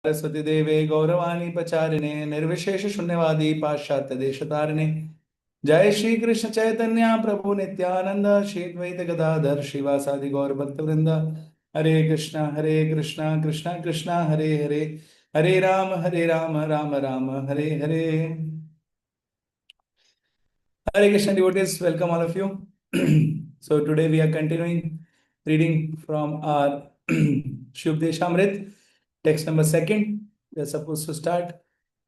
सरस्वती देवे गौरवाणी पचारिणे निर्विशेष शून्यवादी पाश्चात्य देशतारिणे जय श्री कृष्ण चैतन्य प्रभु नित्यानंद श्री द्वैत गदाधर श्रीवासादि गौर भक्त वृंद हरे Krishna Krishna Krishna Hare Hare Hare Ram Ram Ram Hare Hare. Hare Krishna devotees, welcome all of you. So today we are continuing reading from our Shubhdeshamrit, text number 2. We are supposed to start.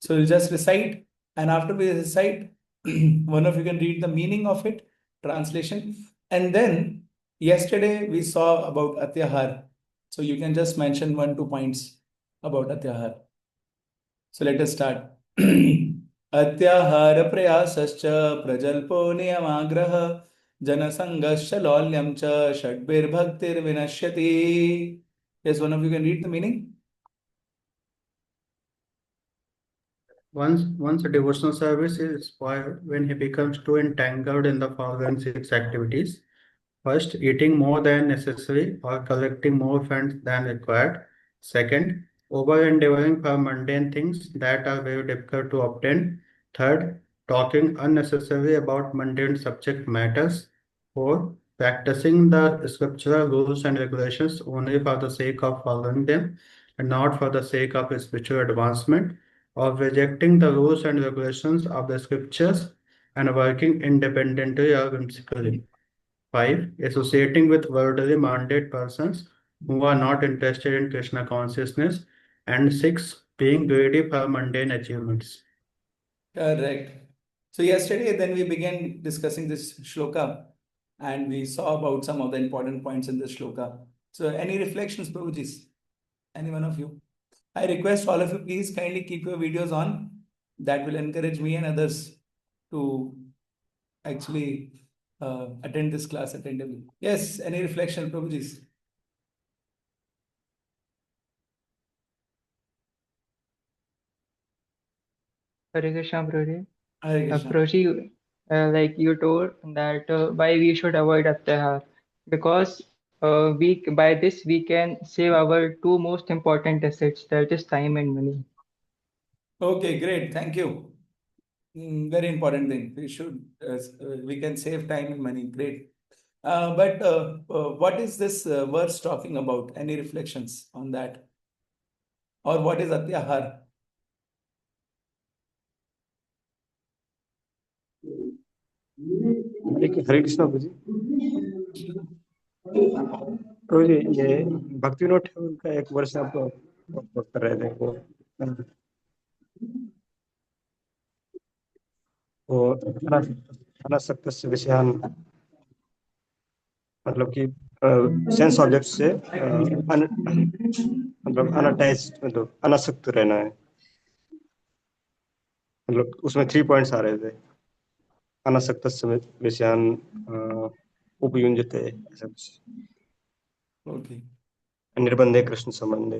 So we'll just recite, and after we recite, one of you can read the meaning of it, translation. And then yesterday we saw about Atyahar. So you can just mention 1-2 points about Atyahar. So let us start. अत्याहार प्रयासश्च प्रजल्पो नियमाग्रह जनसंगश्च लौल्यं च षड्भिर्भक्तिर्विनश्यति. Yes, one of you can read the meaning. Once a devotional service is spoiled when he becomes too entangled in the following 6 activities. First, eating more than necessary or collecting more funds than required. Second, over-endeavoring for mundane things that are very difficult to obtain. Third, talking unnecessarily about mundane subject matters. Fourth, practicing the scriptural rules and regulations only for the sake of following them and not for the sake of spiritual advancement, or rejecting the rules and regulations of the scriptures and working independently or whimsically. 5. Associating with worldly minded persons who are not interested in Krishna consciousness. And 6. Being greedy for mundane achievements. Correct. So yesterday then we began discussing this shloka and we saw about some of the important points in this shloka. So any reflections, Prabhuji? Any one of you? I request all of you, please kindly keep your videos on. That will encourage me and others to actually attend this class attentively. Yes, any reflection, Prabhuji? Hare Krishna, Prabhuji. Hare Krishna. Prabhuji, like you told that why we should avoid Atyahar, because by this we can save our two most important assets, that is time and money. Okay, great. Thank you. Very important thing. We can save time and money. Great. But what is this verse talking about? Any reflections on that? Or what is Atyahar? हरे कृष्ण प्रभु जी. प्रभु जी, ये भक्ति विनोद ठाकुर का एक वर्ष आप कर रहे थे वो अनासक्त विषयान, मतलब कि सेंस ऑब्जेक्ट से मतलब अनअटैच्ड, मतलब अनासक्त रहना है. मतलब उसमें 3 पॉइंट्स आ रहे थे. अनासक्त विषयान उपयुञ्जते, ऐसा कुछ. ओके, निर्बंधे कृष्ण संबंधे.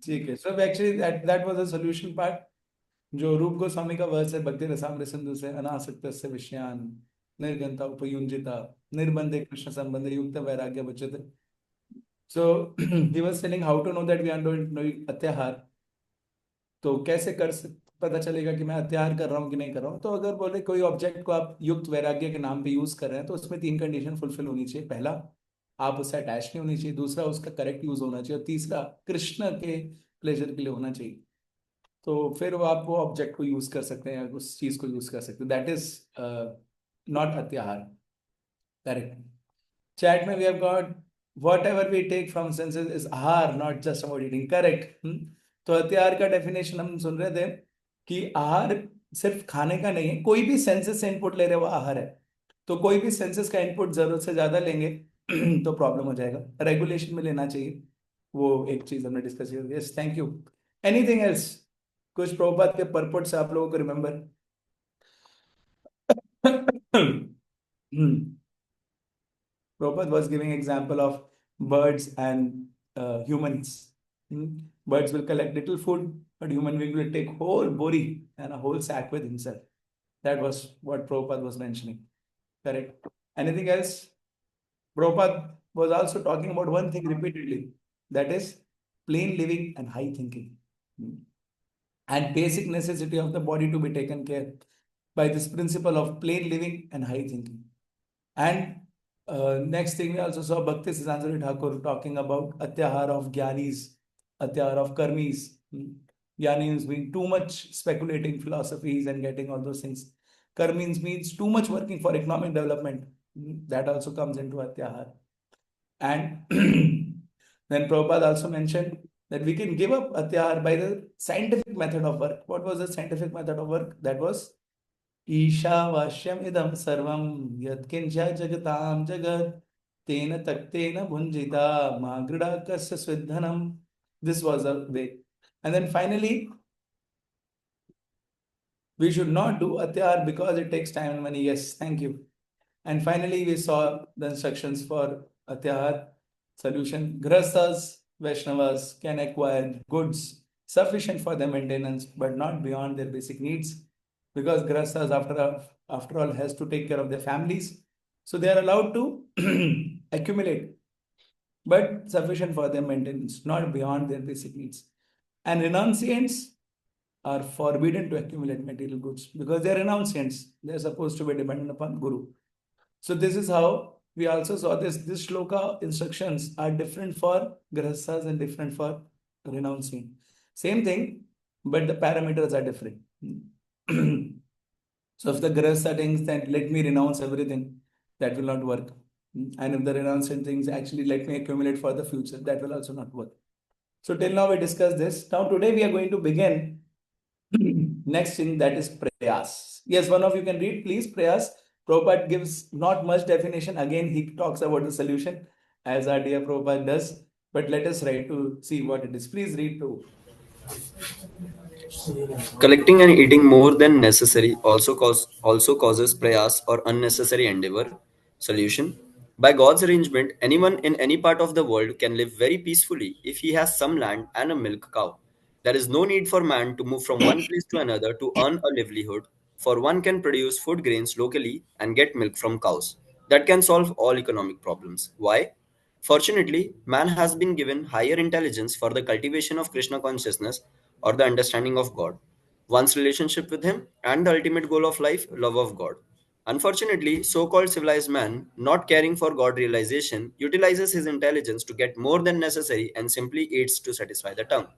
ठीक है. So actually that was the solution part. जो रूप गोस्वामी का वर्स है भक्ति रसामृत सिंधु से, अनासक्तस्य विषयान निर्गंता उपयुञ्जिता निर्बंधे कृष्ण संबंधे युक्त वैराग्य बचते. So he was telling how to know that we are doing अत्याहार. तो कैसे पता चलेगा कि मैं अत्याहार कर रहा हूँ कि नहीं कर रहा हूँ? तो अगर बोले कोई ऑब्जेक्ट को आप युक्त वैराग्य के नाम पे यूज कर रहे हैं तो उसमें 3 कंडीशन फुलफिल होनी चाहिए. पहला, आप उससे अटैच नहीं होनी चाहिए. दूसरा, उसका करेक्ट यूज होना चाहिए. और तीसरा, कृष्ण के प्लेजर के लिए होना चाहिए. तो फिर आप वो ऑब्जेक्ट को यूज कर सकते हैं, उस चीज को यूज कर सकते हैं. दैट इज नॉट अत्याहार. करेक्ट. चैट में we have got whatever we take from senses is ahar, not just about eating. Correct. तो अत्याहार का डेफिनेशन हम सुन रहे थे कि आहार सिर्फ खाने का नहीं है. कोई भी सेंसेस से इनपुट ले रहे वो आहार है. तो कोई भी सेंसेस का इनपुट जरूरत से ज्यादा लेंगे तो प्रॉब्लम हो जाएगा. रेगुलेशन में लेना चाहिए. वो एक चीज हमने डिस्कस की. Yes, thank you. Anything else? कुछ प्रभुपाद के परपोट से आप लोगों को remember? Prabhupada was giving example of birds and humans. Birds will collect little food, but human being will take whole bori and a whole sack with himself. That was what Prabhupada was mentioning. Correct. Anything else? Prabhupada was also talking about one thing repeatedly. That is plain living and high thinking. And basic necessity of the body to be taken care by this principle of plain living and high thinking. And next thing we also saw Bhakti Siddhanta Thakur talking about atyahar of jnanis, atyahar of karmis. Jnanis being too much speculating philosophies and getting all those things. Karmis means too much working for economic development. That also comes into atyahar. And then Prabhupada also mentioned that we can give up atyahar by the scientific method of work. What was the scientific method of work? That was ईशावास्यम इदम सर्वम यत्किंच जगताम जगत तेन तक्तेन भुंजिता मागृडा कस्य स्विद्धनम. This was a way. And then finally, we should not do atyar because it takes time and money. Yes, thank you. And finally, we saw the instructions for atyar solution. Grasas, Vaishnavas can acquire goods sufficient for their maintenance, but not beyond their basic needs, because grasas, after all, has to take care of their families. So they are allowed to accumulate, but sufficient for their maintenance, not beyond their basic needs. And renunciants are forbidden to accumulate material goods because they are renunciants. They are supposed to be dependent upon Guru. So this is how we also saw this. This shloka instructions are different for grahasthas and different for renouncing. Same thing, but the parameters are different. So if the grahastha thinks that let me renounce everything, that will not work. And if the renunciant thinks actually let me accumulate for the future, that will also not work. So till now we discussed this. Now today we are going to begin next thing, that is prayas. Yes, one of you can read, please. Prayas. Prabhupada gives not much definition. Again, he talks about the solution as our dear Prabhupada does. But let us try to see what it is. Please read to. Collecting and eating more than necessary also causes prayas or unnecessary endeavor. Solution: by God's arrangement, anyone in any part of the world can live very peacefully if he has some land and a milk cow. There is no need for man to move from one place to another to earn a livelihood, for one can produce food grains locally and get milk from cows. That can solve all economic problems. Why? Fortunately, man has been given higher intelligence for the cultivation of Krishna consciousness or the understanding of God, one's relationship with Him, and the ultimate goal of life, love of God. Unfortunately, so called civilized man, not caring for God realization, utilizes his intelligence to get more than necessary and simply eats to satisfy the tongue.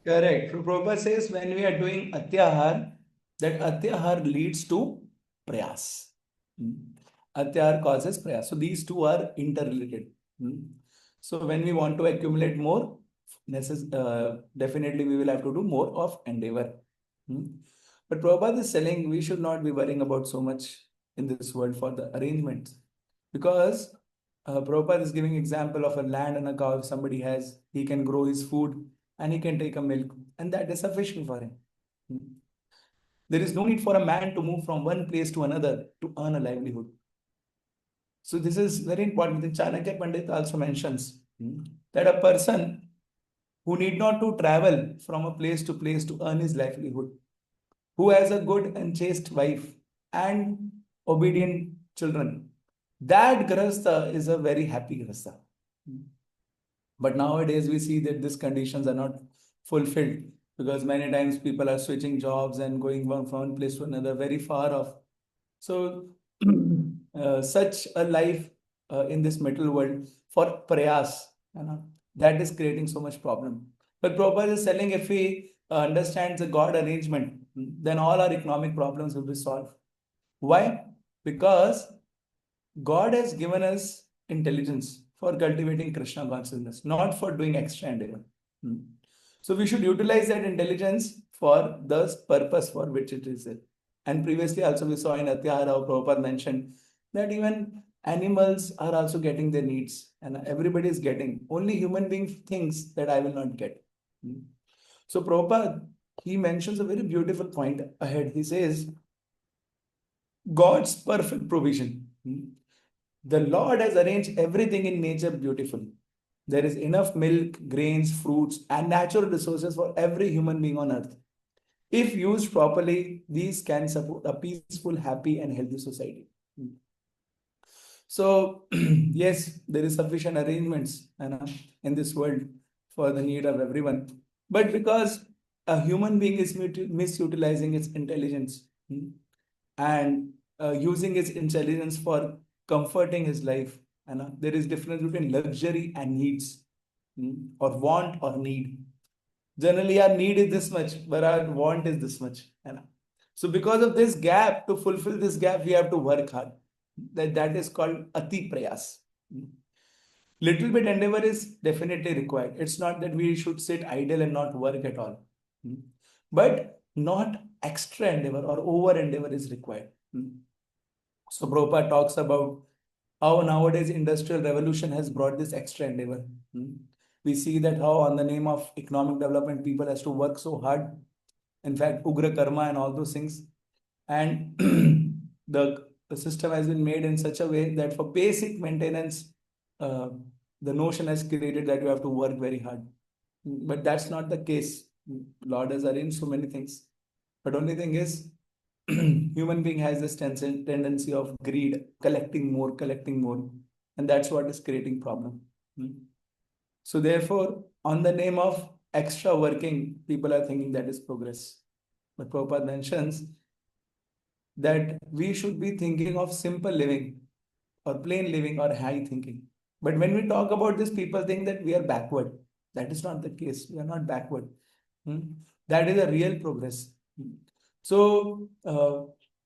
Correct. Prabhupada says when we are doing atyahar, that atyahar leads to prayas. Atyahar causes prayas. So these two are interrelated. So when we want to accumulate more, definitely we will have to do more of endeavor. But Prabhupada is saying we should not be worrying about so much in this world for the arrangements, because Prabhupada is giving example of a land and a cow. If somebody has, he can grow his food and he can take a milk, and that is sufficient for him. There is no need for a man to move from one place to another to earn a livelihood. So this is very important. The Chanakya Pandit also mentions that a person who need not to travel from a place to earn his livelihood, who has a good and chaste wife and obedient children, that grahastha is a very happy grahastha. But nowadays we see that these conditions are not fulfilled, because many times people are switching jobs and going from one place to another very far off. So such a life in this material world for prayas, that is creating so much problem. But Prabhupada is telling if we understand the God arrangement, then all our economic problems will be solved. Why? Because God has given us intelligence for cultivating Krishna consciousness, not for doing extra endeavor. So we should utilize that intelligence for the purpose for which it is there. And previously also we saw in Atyahara, how Prabhupada mentioned that even animals are also getting their needs, and everybody is getting. Only human being thinks that I will not get. So Prabhupada, he mentions a very beautiful point ahead. He says, God's perfect provision. The Lord has arranged everything in nature beautifully. There is enough milk, grains, fruits, and natural resources for every human being on earth. If used properly, these can support a peaceful, happy, and healthy society. So, yes, there is sufficient arrangements in this world for the need of everyone. But because a human being is misutilizing its intelligence, and using his intelligence for comforting his life, there is difference between luxury and needs, or want or need. Generally, our need is this much, but our want is this much. So because of this gap, to fulfill this gap, we have to work hard. That is called ati prayas. Little bit endeavor is definitely required. It's not that we should sit idle and not work at all. But not extra endeavor or over endeavor is required. So Prabhupada talks about how nowadays industrial revolution has brought this extra endeavor. We see that how on the name of economic development, people has to work so hard. In fact, Ugra Karma and all those things. And the system has been made in such a way that for basic maintenance, uh, the notion has created that you have to work very hard. But that's not the case. Lord has arranged so many things. But only thing is, human being has this tendency of greed, collecting more. And that's what is creating problem. So therefore, on the name of extra working, people are thinking that is progress. But Prabhupada mentions that we should be thinking of simple living or plain living or high thinking. But when we talk about this, people think that we are backward. That is not the case. We are not backward. That is a real progress. So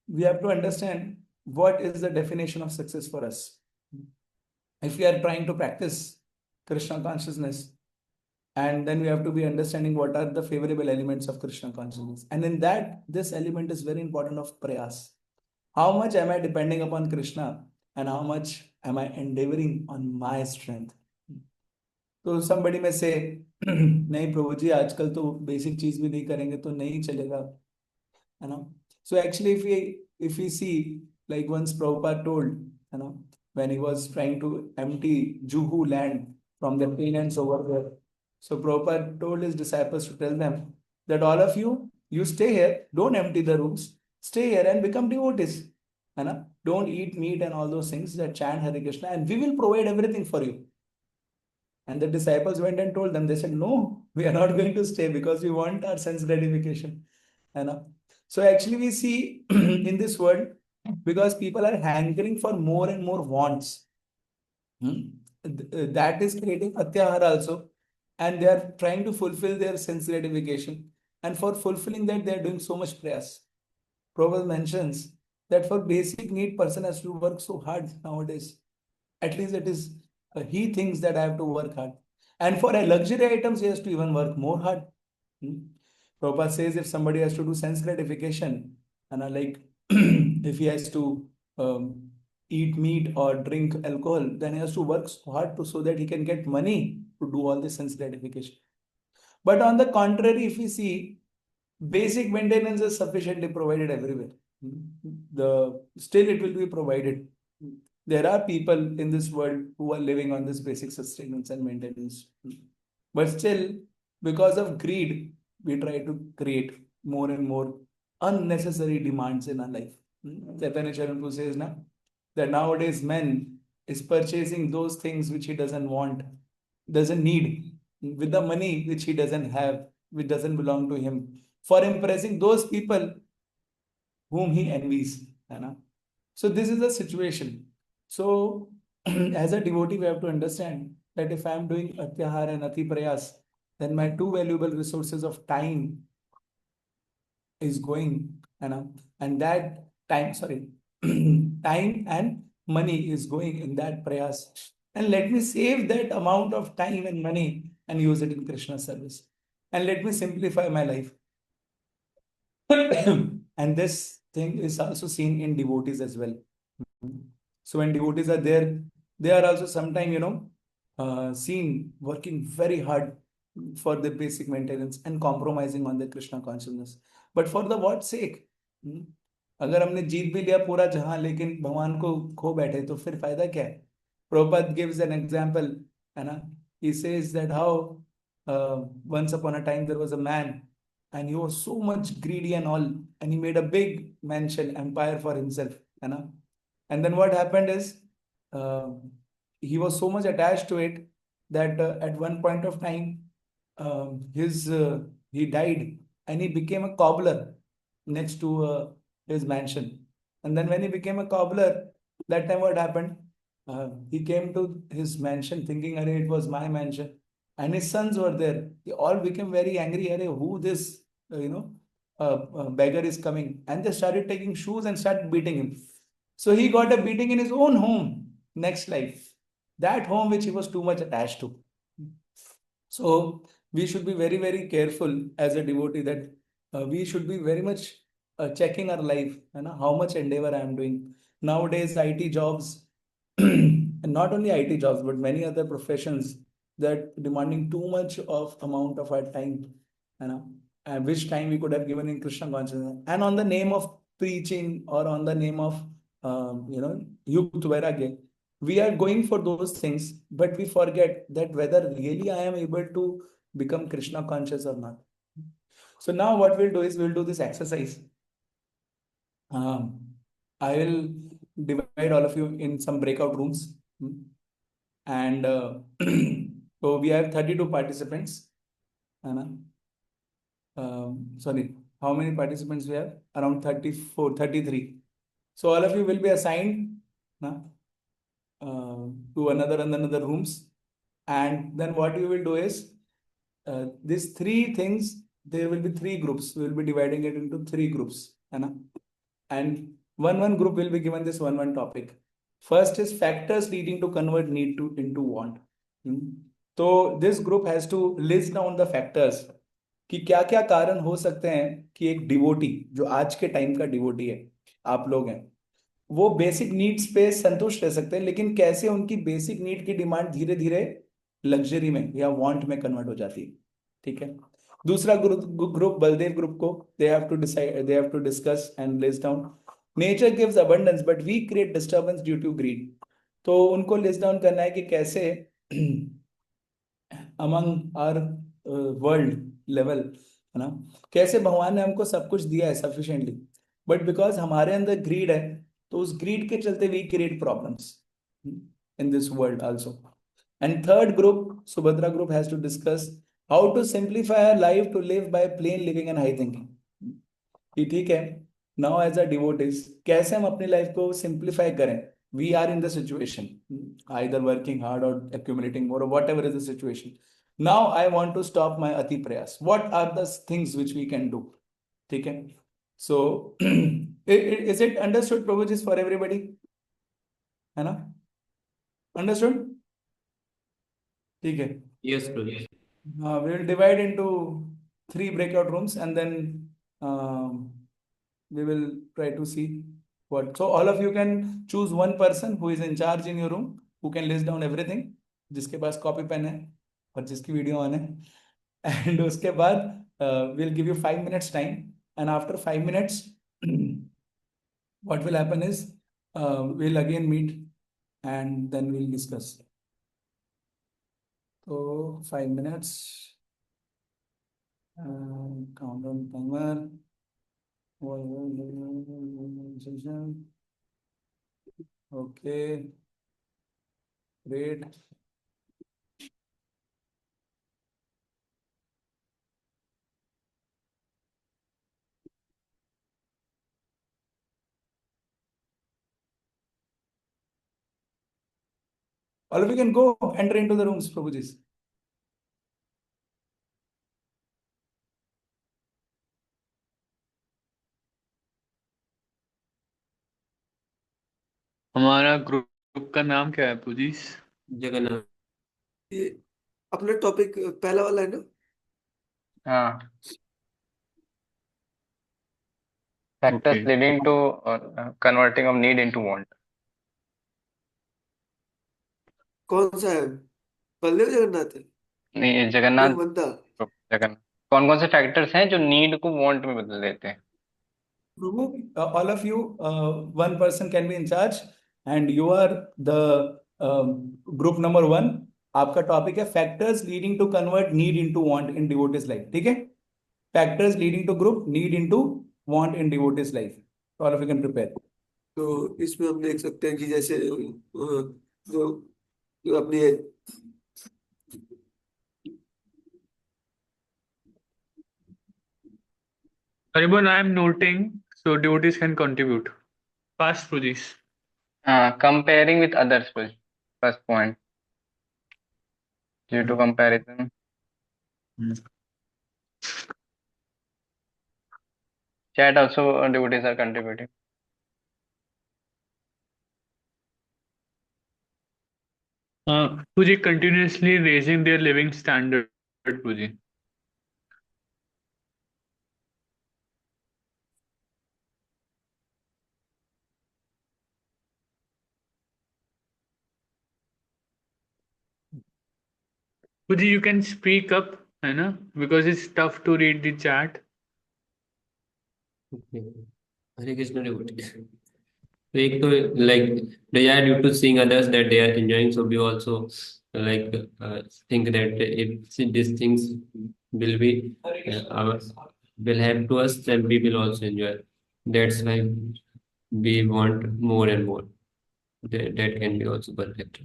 we have to understand what is the definition of success for us. If we are trying to practice Krishna consciousness, and then we have to be understanding what are the favorable elements of Krishna consciousness. And in that, this element is very important of prayas. How much am I depending upon Krishna and how much am I endeavoring on my strength? तो somebody may say, नहीं प्रभु जी आजकल तो basic चीज भी नहीं करेंगे तो नहीं चलेगा, है ना? So actually, if we see, like once Prabhupada told, when he was trying to empty Juhu land from the tenants over there, so Prabhupada told his disciples to tell them that all of you stay here, don't empty the rooms, stay here and become devotees. Don't eat meat and all those things, that chant Hare Krishna, and we will provide everything for you. And the disciples went and told them, they said, no, we are not going to stay because we want our sense gratification. So actually we see in this world, because people are hankering for more and more wants, that is creating atyahar also. And they are trying to fulfill their sense gratification. And for fulfilling that, they are doing so much prayers. Prabhupada mentions that for basic need, person has to work so hard nowadays. At least it is, he thinks that I have to work hard. And for a luxury items, he has to even work more hard. Prabhupada says if somebody has to do sense gratification, and like if he has to eat meat or drink alcohol, then he has to work so hard so that he can get money to do all this sense gratification. But on the contrary, if we see, basic maintenance is sufficiently provided everywhere. Still it will be provided. There are people in this world who are living on this basic sustenance and maintenance. But still, because of greed, we try to create more and more unnecessary demands in our life. Chaitanya Charitamrita says now that nowadays men is purchasing those things which he doesn't want, doesn't need, with the money which he doesn't have, which doesn't belong to him, for impressing those people whom he envies. So this is the situation. So as a devotee, we have to understand that if I am doing atyahar and ati prayas, then my two valuable resources of time is going, and that time, sorry, time and money is going in that prayas. And let me save that amount of time and money and use it in Krishna service. And let me simplify my life. And this thing is also seen in devotees as well. So when devotees are there, they are also sometimes, seen working very hard for the basic maintenance and compromising on the Krishna consciousness. But for the what sake? अगर हमने जीत भी लिया पूरा जहां लेकिन भगवान को खो बैठे तो फिर फायदा क्या है? Prabhupada gives an example, he says that how once upon a time there was a man and he was so much greedy and all, and he made a big mansion empire for himself, and then what happened is he was so much attached to it that at one point of time his he died and he became a cobbler next to his mansion. And then when he became a cobbler, that time what happened? He came to his mansion thinking, "Arey, it was my mansion," and his sons were there. They all became very angry. "Arey, who this beggar is coming?" And they started taking shoes and started beating him. So he got a beating in his own home next life, that home which he was too much attached to. So we should be very, very careful as a devotee that we should be very much checking our life and how much endeavor I am doing. Nowadays, IT jobs, and not only IT jobs, but many other professions that demanding too much of amount of our time, you know, and which time we could have given in Krishna consciousness. And on the name of preaching or on the name of Yukt Vairagya, we are going for those things, but we forget that whether really I am able to become Krishna conscious or not. So now what we'll do is we'll do this exercise. I will divide all of you in some breakout rooms. And so we have 32 participants. Sorry, how many participants we have? Around 34, 33. So all of you will be assigned to another rooms. And then what you will do is these three things, there will be three groups. We will be dividing it into three groups. And one group will be given this one topic. First is factors leading to convert need to into want. So this group has to list down the factors कि क्या क्या कारण हो सकते हैं कि एक devotee जो आज के टाइम का डिवोटी है, आप लोग हैं, वो बेसिक नीड्स पे संतुष्ट रह सकते हैं, लेकिन कैसे उनकी बेसिक नीड की डिमांड धीरे धीरे लग्जरी में या वांट में कन्वर्ट हो जाती है. ठीक है. दूसरा ग्रुप बलदेव ग्रुप को they have to discuss and list down nature gives abundance but we create disturbance due to greed. तो उनको लिस्ट डाउन करना है कि कैसे अमंग आर वर्ल्ड लेवल, है ना, कैसे भगवान ने हमको सब कुछ दिया है सफिशिएंटली, बट बिकॉज हमारे अंदर ग्रीड है, तो उस ग्रीड के चलते we create problems in this world also. And third group, Subhadra group, has to discuss how to simplify our life to live by plain living and high thinking. कि ठीक है, नाउ एज अ डिवोटीज कैसे हम अपनी life को simplify करें. We are in the situation either working hard or accumulating more or whatever is the situation. Now I want to stop my ati prayas. What are the things which we can do? ठीक है. So is it understood, Prabhuji, for everybody? है ना? Understood? ठीक है. Yes, Prabhuji. We will divide into three breakout rooms and then we will try to see what. So all of you can choose one person who is in charge in your room, who can list down everything, जिसके पास copy pen है और जिसकी video on है. And उसके बाद we'll give you 5 minutes time, and after 5 minutes what will happen is we'll again meet and then we'll discuss. So 5 minutes. Countdown timer. Okay, great. All of you can go enter into the rooms, Prabhuji. हमारा group का नाम क्या है प्रभुजी? जगन्नाथ. ये अपना topic पहला वाला है ना? हाँ. Factors Okay. leading to converting of need into want. कौन सा है? बलदेव जगन्नाथ है? नहीं, ये कोई जगन्नाथ बंदा? जगन्नाथ कौन कौन से फैक्टर्स हैं जो नीड को वांट में बदल देते हैं? Prabhu, all of you, one person can be in charge, and you are the group number one. आपका टॉपिक है factors leading to convert need into want in devotees life. ठीक है. Factors leading to group need into want in devotees life. All of you can prepare. तो इसमें हम देख सकते हैं कि जैसे जो अपनी Haribol, I am noting so devotees can contribute. Past Prabhuji. Comparing with others, Prabhuji. First point. Due to comparison. Chat also devotees are contributing. Puji continuously raising their living standard, Puji. Puji, you can speak up, है ना? Because it's tough to read the chat. Hare Krishna devotee. So एक तो like desire due to seeing others that they are enjoying, so we also like think that if these things will be our will help to us, then we will also enjoy. That's why we want more and more. That can be also perfect.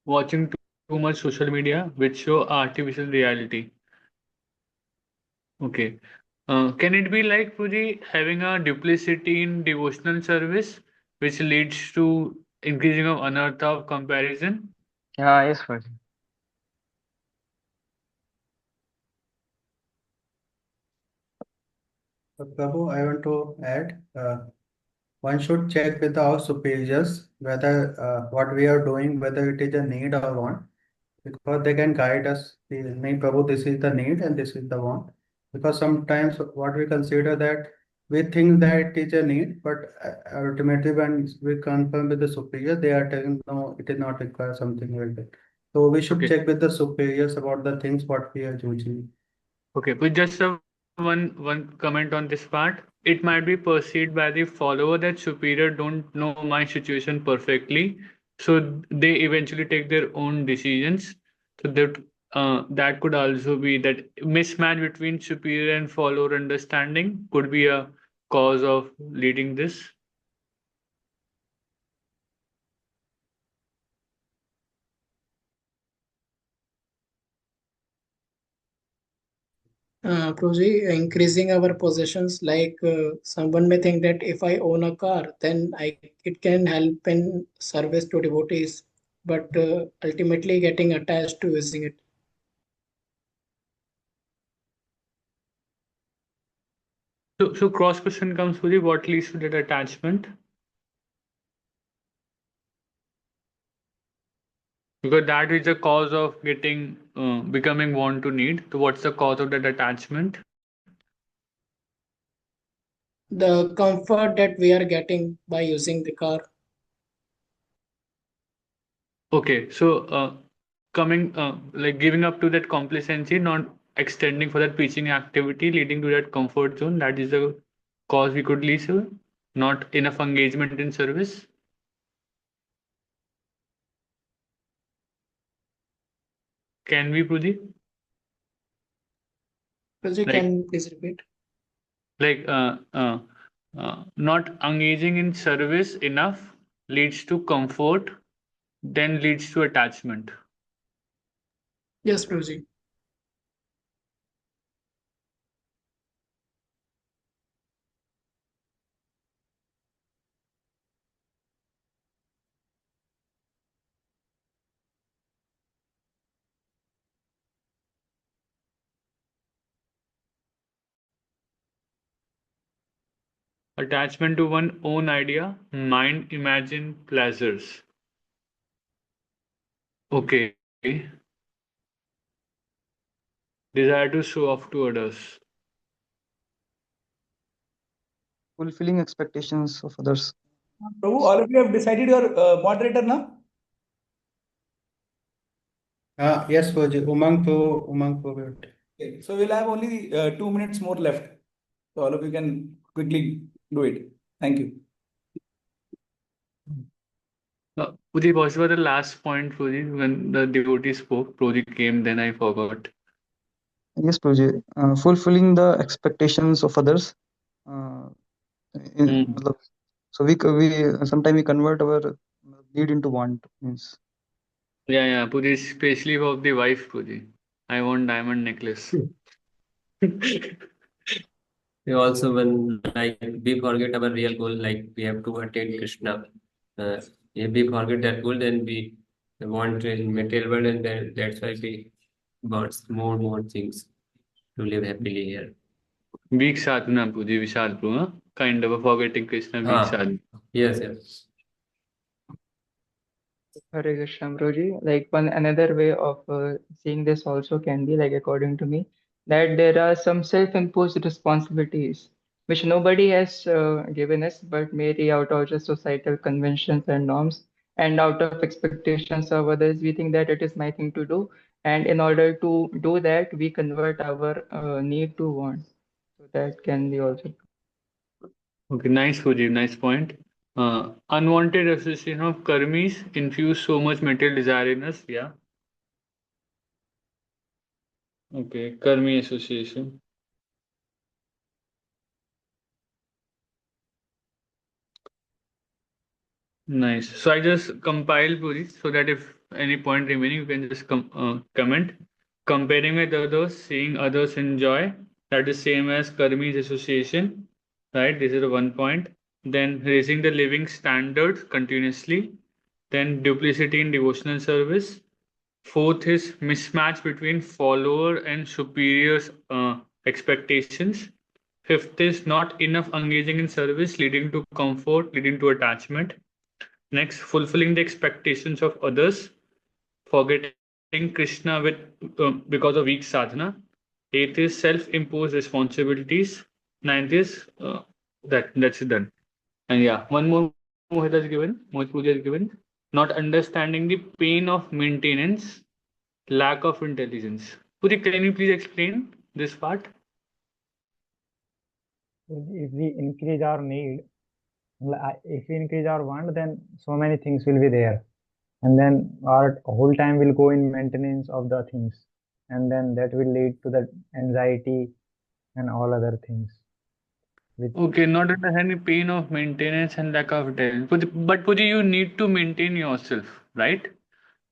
Watching too much social media, which show artificial reality. Okay. Can it be like Puji having a duplicity in devotional service, which leads to increasing of anartha of comparison? Yes, Prabhuji. Prabhu, I want to add, one should check with our superiors whether what we are doing, whether it is a need or want, because they can guide us. "Nahi, Prabhu, this is the need and this is the want." Because sometimes what we consider that we think that it is a need, but ultimately when we confirm with the superior, they are telling no, it is not required something like that. So we should Okay. check with the superiors about the things what we are choosing. Okay, but just one comment on this part. It might be perceived by the follower that superior don't know my situation perfectly, so they eventually take their own decisions. So that could also be that mismatch between superior and follower understanding could be a cause of leading this. Prabhuji, increasing our possessions, like someone may think that if I own a car, then it can help in service to devotees, but ultimately getting attached to using it. So cross question comes with what leads to that attachment? Because that is the cause of getting becoming want to need. So what's the cause of that attachment? The comfort that we are getting by using the car. Okay, so coming like giving up to that complacency, not extending for that preaching activity, leading to that comfort zone. That is the cause we could lead to. Not enough engagement in service. Can we, Pruji? Prabhuji, Like can you please repeat? like not engaging in service enough leads to comfort, then leads to attachment. Yes, Prabhuji. Attachment to one own idea, mind imagine pleasures. Okay. Desire to show off to others. Fulfilling expectations of others. Prabhu, all of you have decided your moderator now? Yes, Prabhuji, Umang Prabhu. Okay, so we'll have only 2 minutes more left. So all of you can quickly do it. Thank you. Puji, what was the last point, Puji, when the devotee spoke? Puji came, then I forgot. Yes, Prabhuji. Fulfilling the expectations of others. मतलब, so we sometimes we convert our need into want. Means Yeah, Puji, especially for the wife, Puji. I want diamond necklace. We also, when like we forget our real goal, like we have to attain Krishna. If we forget that goal, then we want in material world, and then that's why we want more things to live happily here. Weak sadhana, Puji, Vishal Prabhu, huh? Kind of a forgetting Krishna, weak Ah, sadhana. yes. Hare Krishna, Prabhuji. Like one another way of seeing this also can be like according to me that there are some self-imposed responsibilities which nobody has given us, but maybe out of just societal conventions and norms and out of expectations of others, we think that it is my thing to do, and in order to do that, we convert our need to want. So that can be also. Okay, nice, Puji, nice point. Unwanted association of karmis infuse so much material desire in us. Yeah. Okay, karmi association. Nice. So I just compiled Puri so that if any point remaining, you can just comment. Comparing with others, seeing others enjoy, that is same as Karmi's association, right? This is the one point. Then raising the living standard continuously. Then duplicity in devotional service. Fourth is mismatch between follower and superior's expectations. Fifth is not enough engaging in service, leading to comfort, leading to attachment. Next, fulfilling the expectations of others, forgetting Krishna with because of weak sadhana. Eighth is self-imposed responsibilities. Ninth is that's done. And yeah, one more Mohit has given, Mohit Puja has given. Not understanding the pain of maintenance, lack of intelligence. Puji, can you please explain this part? If we increase our need, if we increase our want, then so many things will be there, and then our whole time will go in maintenance of the things, and then that will lead to the anxiety and all other things. Okay, not understanding the pain of maintenance and lack of intelligence. But Puji, you need to maintain yourself, right?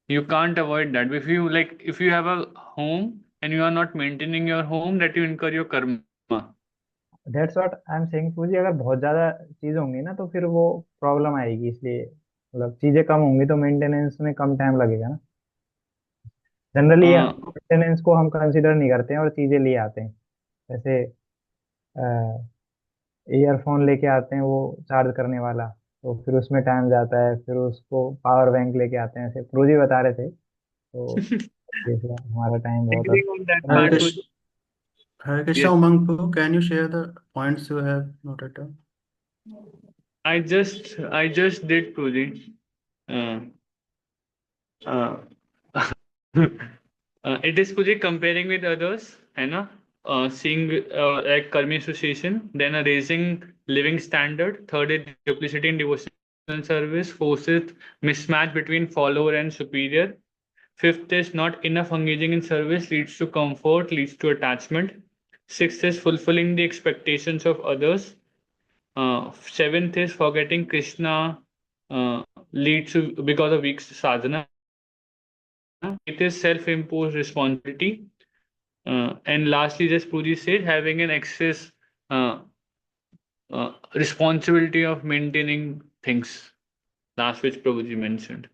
You can't avoid that. If you have a home and you are not maintaining your home, that you incur your karma. That's what I'm saying, पूजी अगर बहुत ज्यादा चीज होंगी ना तो फिर वो प्रॉब्लम आएगी, इसलिए मतलब चीजें कम होंगी तो मेंटेनेंस में कम टाइम लगेगा ना। जनरली Uh, मेंटेनेंस को हम कंसिडर नहीं करते हैं और चीजें ले आते हैं, जैसे ईयरफोन लेके आते हैं वो चार्ज करने वाला, तो फिर उसमें टाइम जाता है, फिर उसको पावर बैंक लेके आते हैं, ऐसे प्रोजी बता रहे थे, तो जैसे हमारा टाइम बहुत agreeing on that Hare part, Krishna, Puji. Hare Krishna, Yes, Umang Prabhu, can you share the points you have noted down? I just did, Puji. Uh, uh, it is Puji comparing with others, है ना? Seeing like karmi association, then a raising living standard. Third is duplicity in devotional service. Fourth is mismatch between follower and superior. Fifth is not enough engaging in service leads to comfort, leads to attachment. Sixth is fulfilling the expectations of others. Seventh is forgetting Krishna leads to because of weak sadhana. It is self-imposed responsibility. And lastly, just Puji said, having an excess responsibility of maintaining things. Last which Prabhuji mentioned.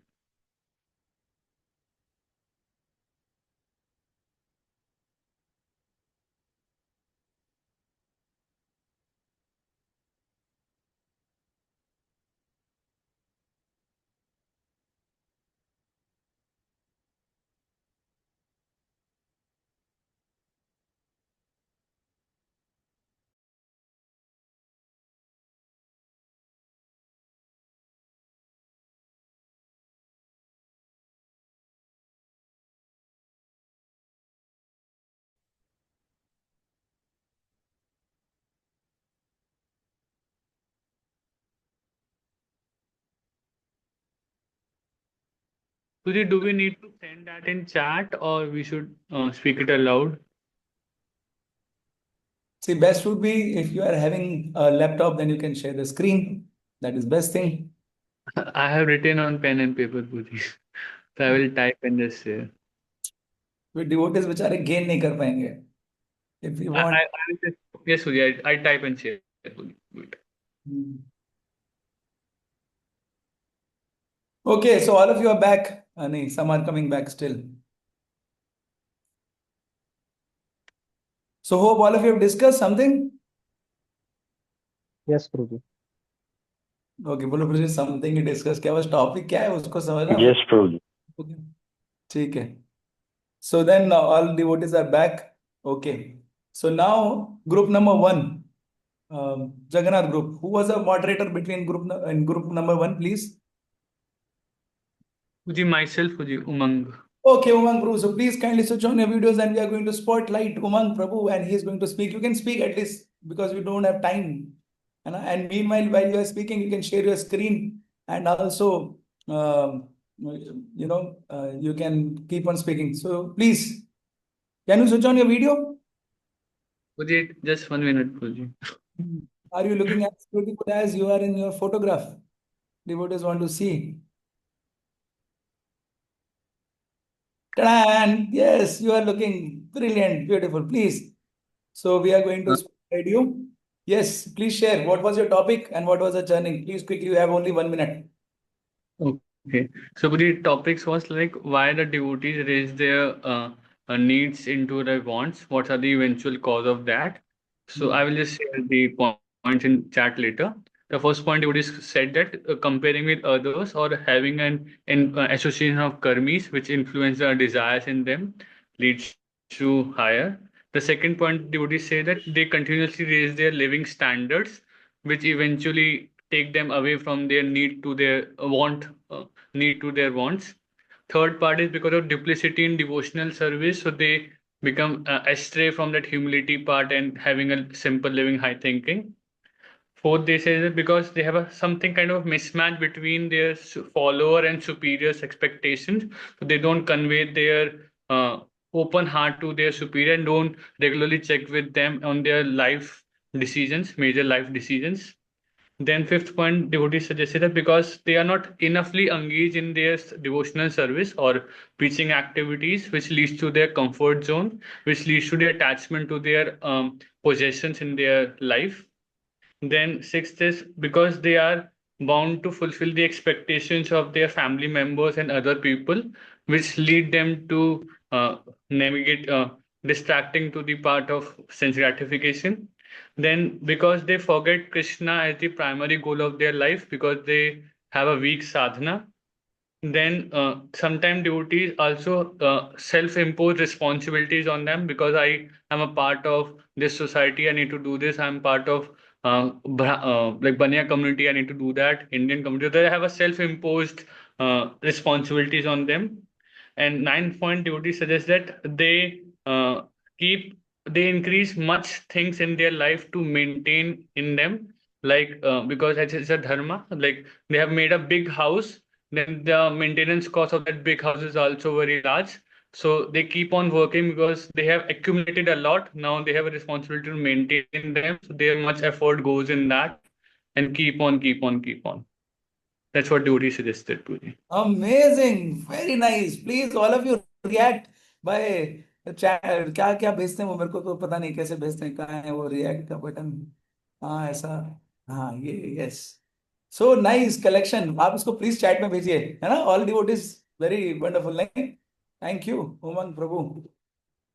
Puji, do we need to send that in chat or we should speak it aloud? See, best would be if you are having a laptop, then you can share the screen. That is best thing. I have written on pen and paper, Puji. So I will type and just share. Way devotees बेचारे gain नहीं कर पाएंगे if you want. I will just, yes, Fuji, I type and share. Wait. Okay, so all of you are back. No, some are coming back still. So hope all of you have discussed something. Yes, Prabhuji. Okay, बोलो प्रभु something discuss क्या बस topic क्या है उसको समझना Yes, Prabhuji. Okay. ठीक है. So then all devotees are back. Okay. So now group number 1, Jagannath group. Who was a moderator between group number 1, please? Fuji, myself, Fuji, Umang. Okay, Umang Prabhu. So please kindly switch on your videos and we are going to spotlight Umang Prabhu and he is going to speak. You can speak at least because we don't have time. And meanwhile, while you are speaking, you can share your screen and also, you can keep on speaking. So please, can you switch on your video? Fuji, just 1 minute, Fuji. Are you looking as beautiful as you are in your photograph? Devotees want to see. And yes, you are looking brilliant, beautiful. Please. So we are going to spotlight you. Yes, please share. What was your topic and what was the churning? Please quickly, you have only 1 minute. Okay. So the topics was like why the devotees raise their needs into their wants. What are the eventual cause of that? So I will just share the points in chat later. The first point devotees said that comparing with others or having an association of karmis which influence the desires in them leads to higher. The second point devotees say that they continuously raise their living standards, which eventually take them away from their need to their need to their wants. Third part is because of duplicity in devotional service, so they become astray from that humility part and having a simple living, high thinking. Fourth, they say that because they have something kind of mismatch between their follower and superior's expectations, so they don't convey their open heart to their superior and don't regularly check with them on their life decisions, major life decisions. Then fifth point, devotees suggested that because they are not enoughly engaged in their devotional service or preaching activities, which leads to their comfort zone, which leads to their attachment to their possessions in their life. Then sixth is because they are bound to fulfill the expectations of their family members and other people, which lead them to navigate distracting to the part of sense gratification. Then because they forget Krishna as the primary goal of their life because they have a weak sadhana. Then sometimes devotees also self-impose responsibilities on them because I am a part of this society. I need to do this. I'm part of like Banya community. I need to do that. Indian community. They have a self-imposed responsibilities on them. And ninth point, devotees suggest that keep they increase much things in their life to maintain in them, like because it's a dharma. Like they have made a big house, then the maintenance cost of that big house is also very large. So they keep on working because they have accumulated a lot. Now they have a responsibility to maintain them. So their much effort goes in that and keep on, keep on, keep on. That's what devotee suggested, Puji. Amazing, very nice. Please, all of you react by chat. क्या क्या भेजते हैं वो मेरे को तो पता नहीं कैसे भेजते हैं कहाँ है वो रिएक्ट का बटन. हाँ ऐसा. हाँ ये यस. So nice collection. आप इसको प्लीज चैट में भेजिए है ना. All devotees very wonderful. नहीं. Thank you Umang Prabhu.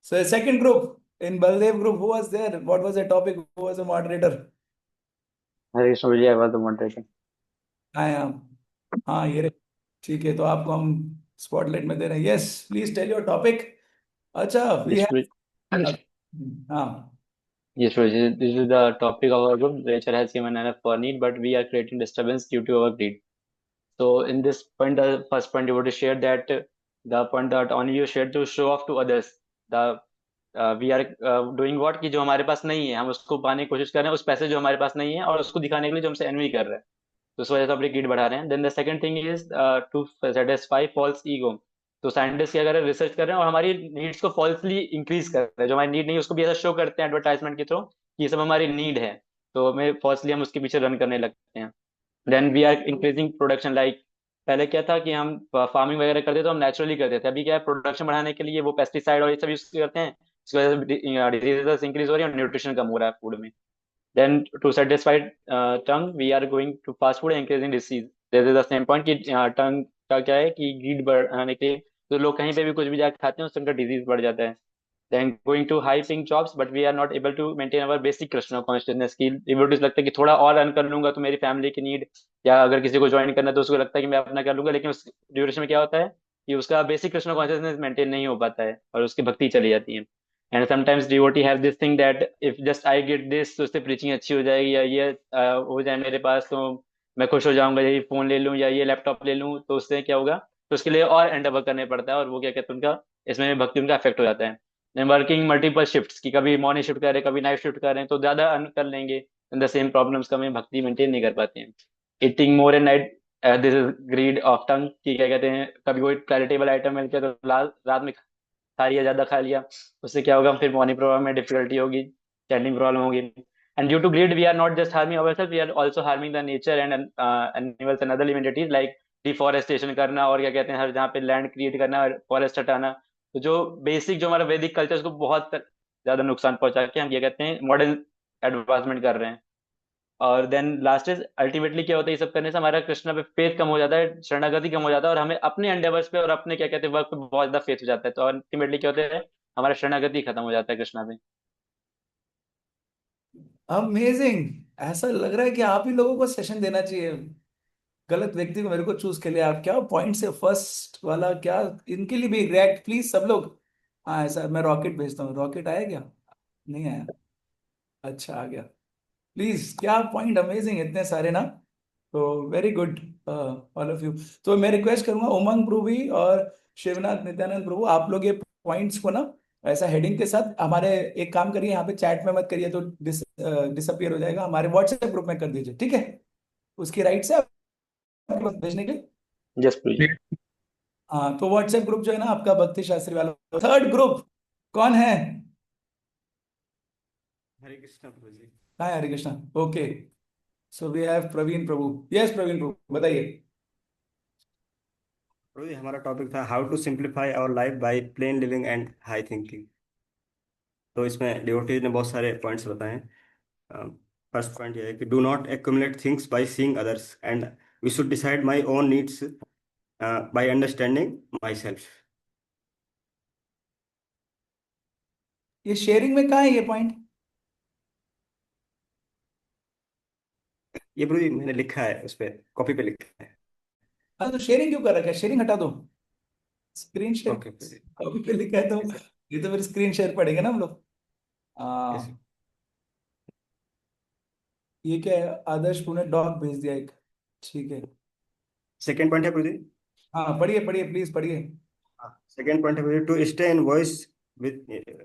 So second group in Baldev group, who was there? What was the topic? Who was the moderator? Hare Krishna, I was the moderator. I am. हाँ ये रहे. ठीक है तो आपको हम spotlight में दे रहे हैं. Yes please tell your topic. अच्छा वी Yes, हैव. Prabhuji. हाँ. Yes, Prabhuji. This is the topic of our group. Nature has given enough for need, but we are creating disturbance due to our greed. So in this point, the first point you want to share that the point that only you share to show off to others. The we are doing what कि जो हमारे पास नहीं है हम उसको पाने की कोशिश कर रहे हैं उस पैसे जो हमारे पास नहीं है और उसको दिखाने के लिए जो हमसे एनवी कर रहे हैं तो उस वजह से अपनी ग्रीड बढ़ा रहे हैं. Then the second thing is to satisfy false ego. तो साइंटिस्ट क्या कर रहे हैं रिसर्च कर रहे हैं और हमारी नीड्स को फॉल्सली इंक्रीज कर रहे हैं. जो हमारी नीड नहीं है उसको भी ऐसा शो करते हैं एडवर्टाइजमेंट के थ्रू कि ये सब हमारी नीड है तो हमें फॉल्सली हम उसके पीछे रन करने लगते हैं. Then we are increasing production like पहले क्या था कि हम फार्मिंग वगैरह करते तो हम नेचुरली करते थे। अभी क्या है, प्रोडक्शन बढ़ाने के लिए वो पेस्टिसाइड और ये सब यूज करते हैं, इसकी वजह से डिजीजेस इंक्रीज हो रही है और न्यूट्रिशन कम हो रहा है फूड में। Then to satisfy tongue, we are going to fast food and increasing disease. This is the same point कि tongue का क्या है कि greed बढ़ाने के लिए तो लोग कहीं पे भी कुछ भी जाकर खाते हैं उससे उनका डिजीज बढ़ जाता है। Then going to high paying jobs, but we are not able to maintain our basic Krishna consciousness की devotees लगता है कि थोड़ा और अर्न कर लूंगा तो मेरी फैमिली की नीड, या अगर किसी को ज्वाइन करना है तो उसको लगता है कि मैं अपना कर लूंगा, लेकिन उस ड्यूरेशन में क्या होता है कि उसका बेसिक कृष्ण कॉन्शियसनेस मेंटेन नहीं हो पाता है और उसकी भक्ति चली जाती है। And sometimes devotee have this thing that if just I get this तो उससे प्रीचिंग अच्छी हो जाएगी, या ये हो जाए मेरे पास तो मैं खुश हो जाऊंगा, यही फोन ले लूं या ये लैपटॉप ले लूं तो उससे क्या होगा, तो उसके लिए और एंडेवर करने पड़ता है और वो क्या कहते हैं उनका इसमें भक्ति उनका अफेक्ट हो जाता है। वर्किंग मल्टीपल शिफ्ट्स की, कभी मॉर्निंग शिफ्ट कर रहे हैं कभी नाइट शिफ्ट कर रहे हैं तो ज्यादा अर्न कर लेंगे, इन द सेम प्रॉब्लम्स का में भक्ति मेंटेन नहीं कर पाते हैं। Eating more at night, this is greed of tongue की, क्या कहते हैं कभी कोई पैलेटेबल आइटम मिल गया तो रात में खा लिया, ज्यादा खा लिया, उससे क्या होगा फिर मॉर्निंग प्रॉब्लम में डिफिकल्टी होगी, स्टैंडिंग प्रॉब्लम होगी। And due to greed we are not just harming ourself, we are also harming the nature and animals and other living entities, like deforestation करना और क्या कहते हैं हर जहाँ पे लैंड क्रिएट करना, फॉरेस्ट हटाना। तो जो बेसिक जो हमारा वैदिक कल्चर उसको बहुत ज्यादा नुकसान पहुंचा के हम क्या कहते हैं मॉडर्न एडवांसमेंट कर रहे हैं। और देन लास्ट इज अल्टीमेटली क्या होता है ये सब करने से हमारा कृष्णा पे फेथ कम हो जाता है, शरणागति कम हो जाता है और हमें अपने एंडेवर्स पे और अपने क्या कहते हैं वर्क पे बहुत ज्यादा फेथ हो जाता है, तो अल्टीमेटली क्या होता है हमारा शरणागति खत्म हो जाता है कृष्णा पे। अमेजिंग। ऐसा लग रहा है कि आप ही लोगों को सेशन देना चाहिए। गलत व्यक्ति को मेरे को चूज कर लिया आप। क्या पॉइंट से फर्स्ट वाला क्या, इनके लिए भी रिएक्ट प्लीज सब लोग। हाँ ऐसा मैं रॉकेट भेजता हूँ। रॉकेट आया क्या? नहीं आया। अच्छा आ गया। प्लीज क्या पॉइंट, अमेजिंग इतने सारे ना। तो very good all of you. तो मैं रिक्वेस्ट करूंगा उमंग प्रभु भी और शिवनाथ नित्यानंद प्रभु, आप लोग ये पॉइंट्स को ना ऐसा हेडिंग के साथ हमारे, एक काम करिए यहाँ पे चैट में मत करिए तो डिसअपियर हो जाएगा, हमारे व्हाट्सएप ग्रुप में कर दीजिए, ठीक है? उसकी राइट से आपके पास भेजने के लिए। Just please. हाँ तो व्हाट्सएप ग्रुप जो है ना आपका भक्ति शास्त्री वाला, थर्ड ग्रुप कौन है? हरे कृष्णा प्रभु जी। हाँ Hare Krishna. Okay so we have Praveen Prabhu. Yes Praveen Prabhu बताइए। प्रभु जी हमारा टॉपिक था how to simplify our life by plain living and high thinking. तो इसमें डिवोटीज ने बहुत सारे पॉइंट्स बताए हैं। फर्स्ट पॉइंट ये है कि do not accumulate things by seeing others and we should decide my own needs by understanding my self. ये शेयरिंग में कहाँ है ये पॉइंट? ये प्रभु जी मैंने लिखा है उस पर, कॉपी पे लिखा है। हाँ तो शेयरिंग क्यों कर रखा है? शेयरिंग हटा दो। स्क्रीन शेयर ओके प्रभु जी। कॉपी पे लिखा है तो यस सर। ये तो फिर स्क्रीन शेयर पड़ेगा ना हम लोग। Yes sir. हाँ ये क्या है? आदर्श तूने डॉग भेज दिया एक। ठीक है। सेकेंड पॉइंट है प्रभु जी। हाँ पढ़िए पढ़िए प्लीज पढ़िए। Second point is to stay in voice with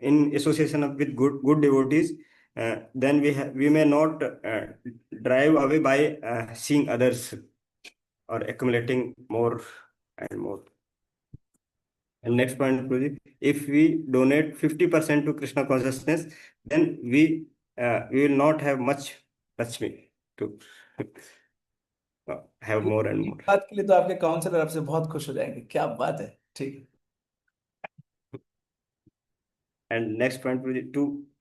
in association with good devotees. Then we may not drive away by seeing others or accumulating more and more. And next point, Prabhuji, if we donate 50% to Krishna consciousness, then we will not have much Lakshmi to have more and इस more. बात के लिए तो आपके counsellor आपसे बहुत खुश हो जाएंगे। क्या बात है। ठीक है। And next point,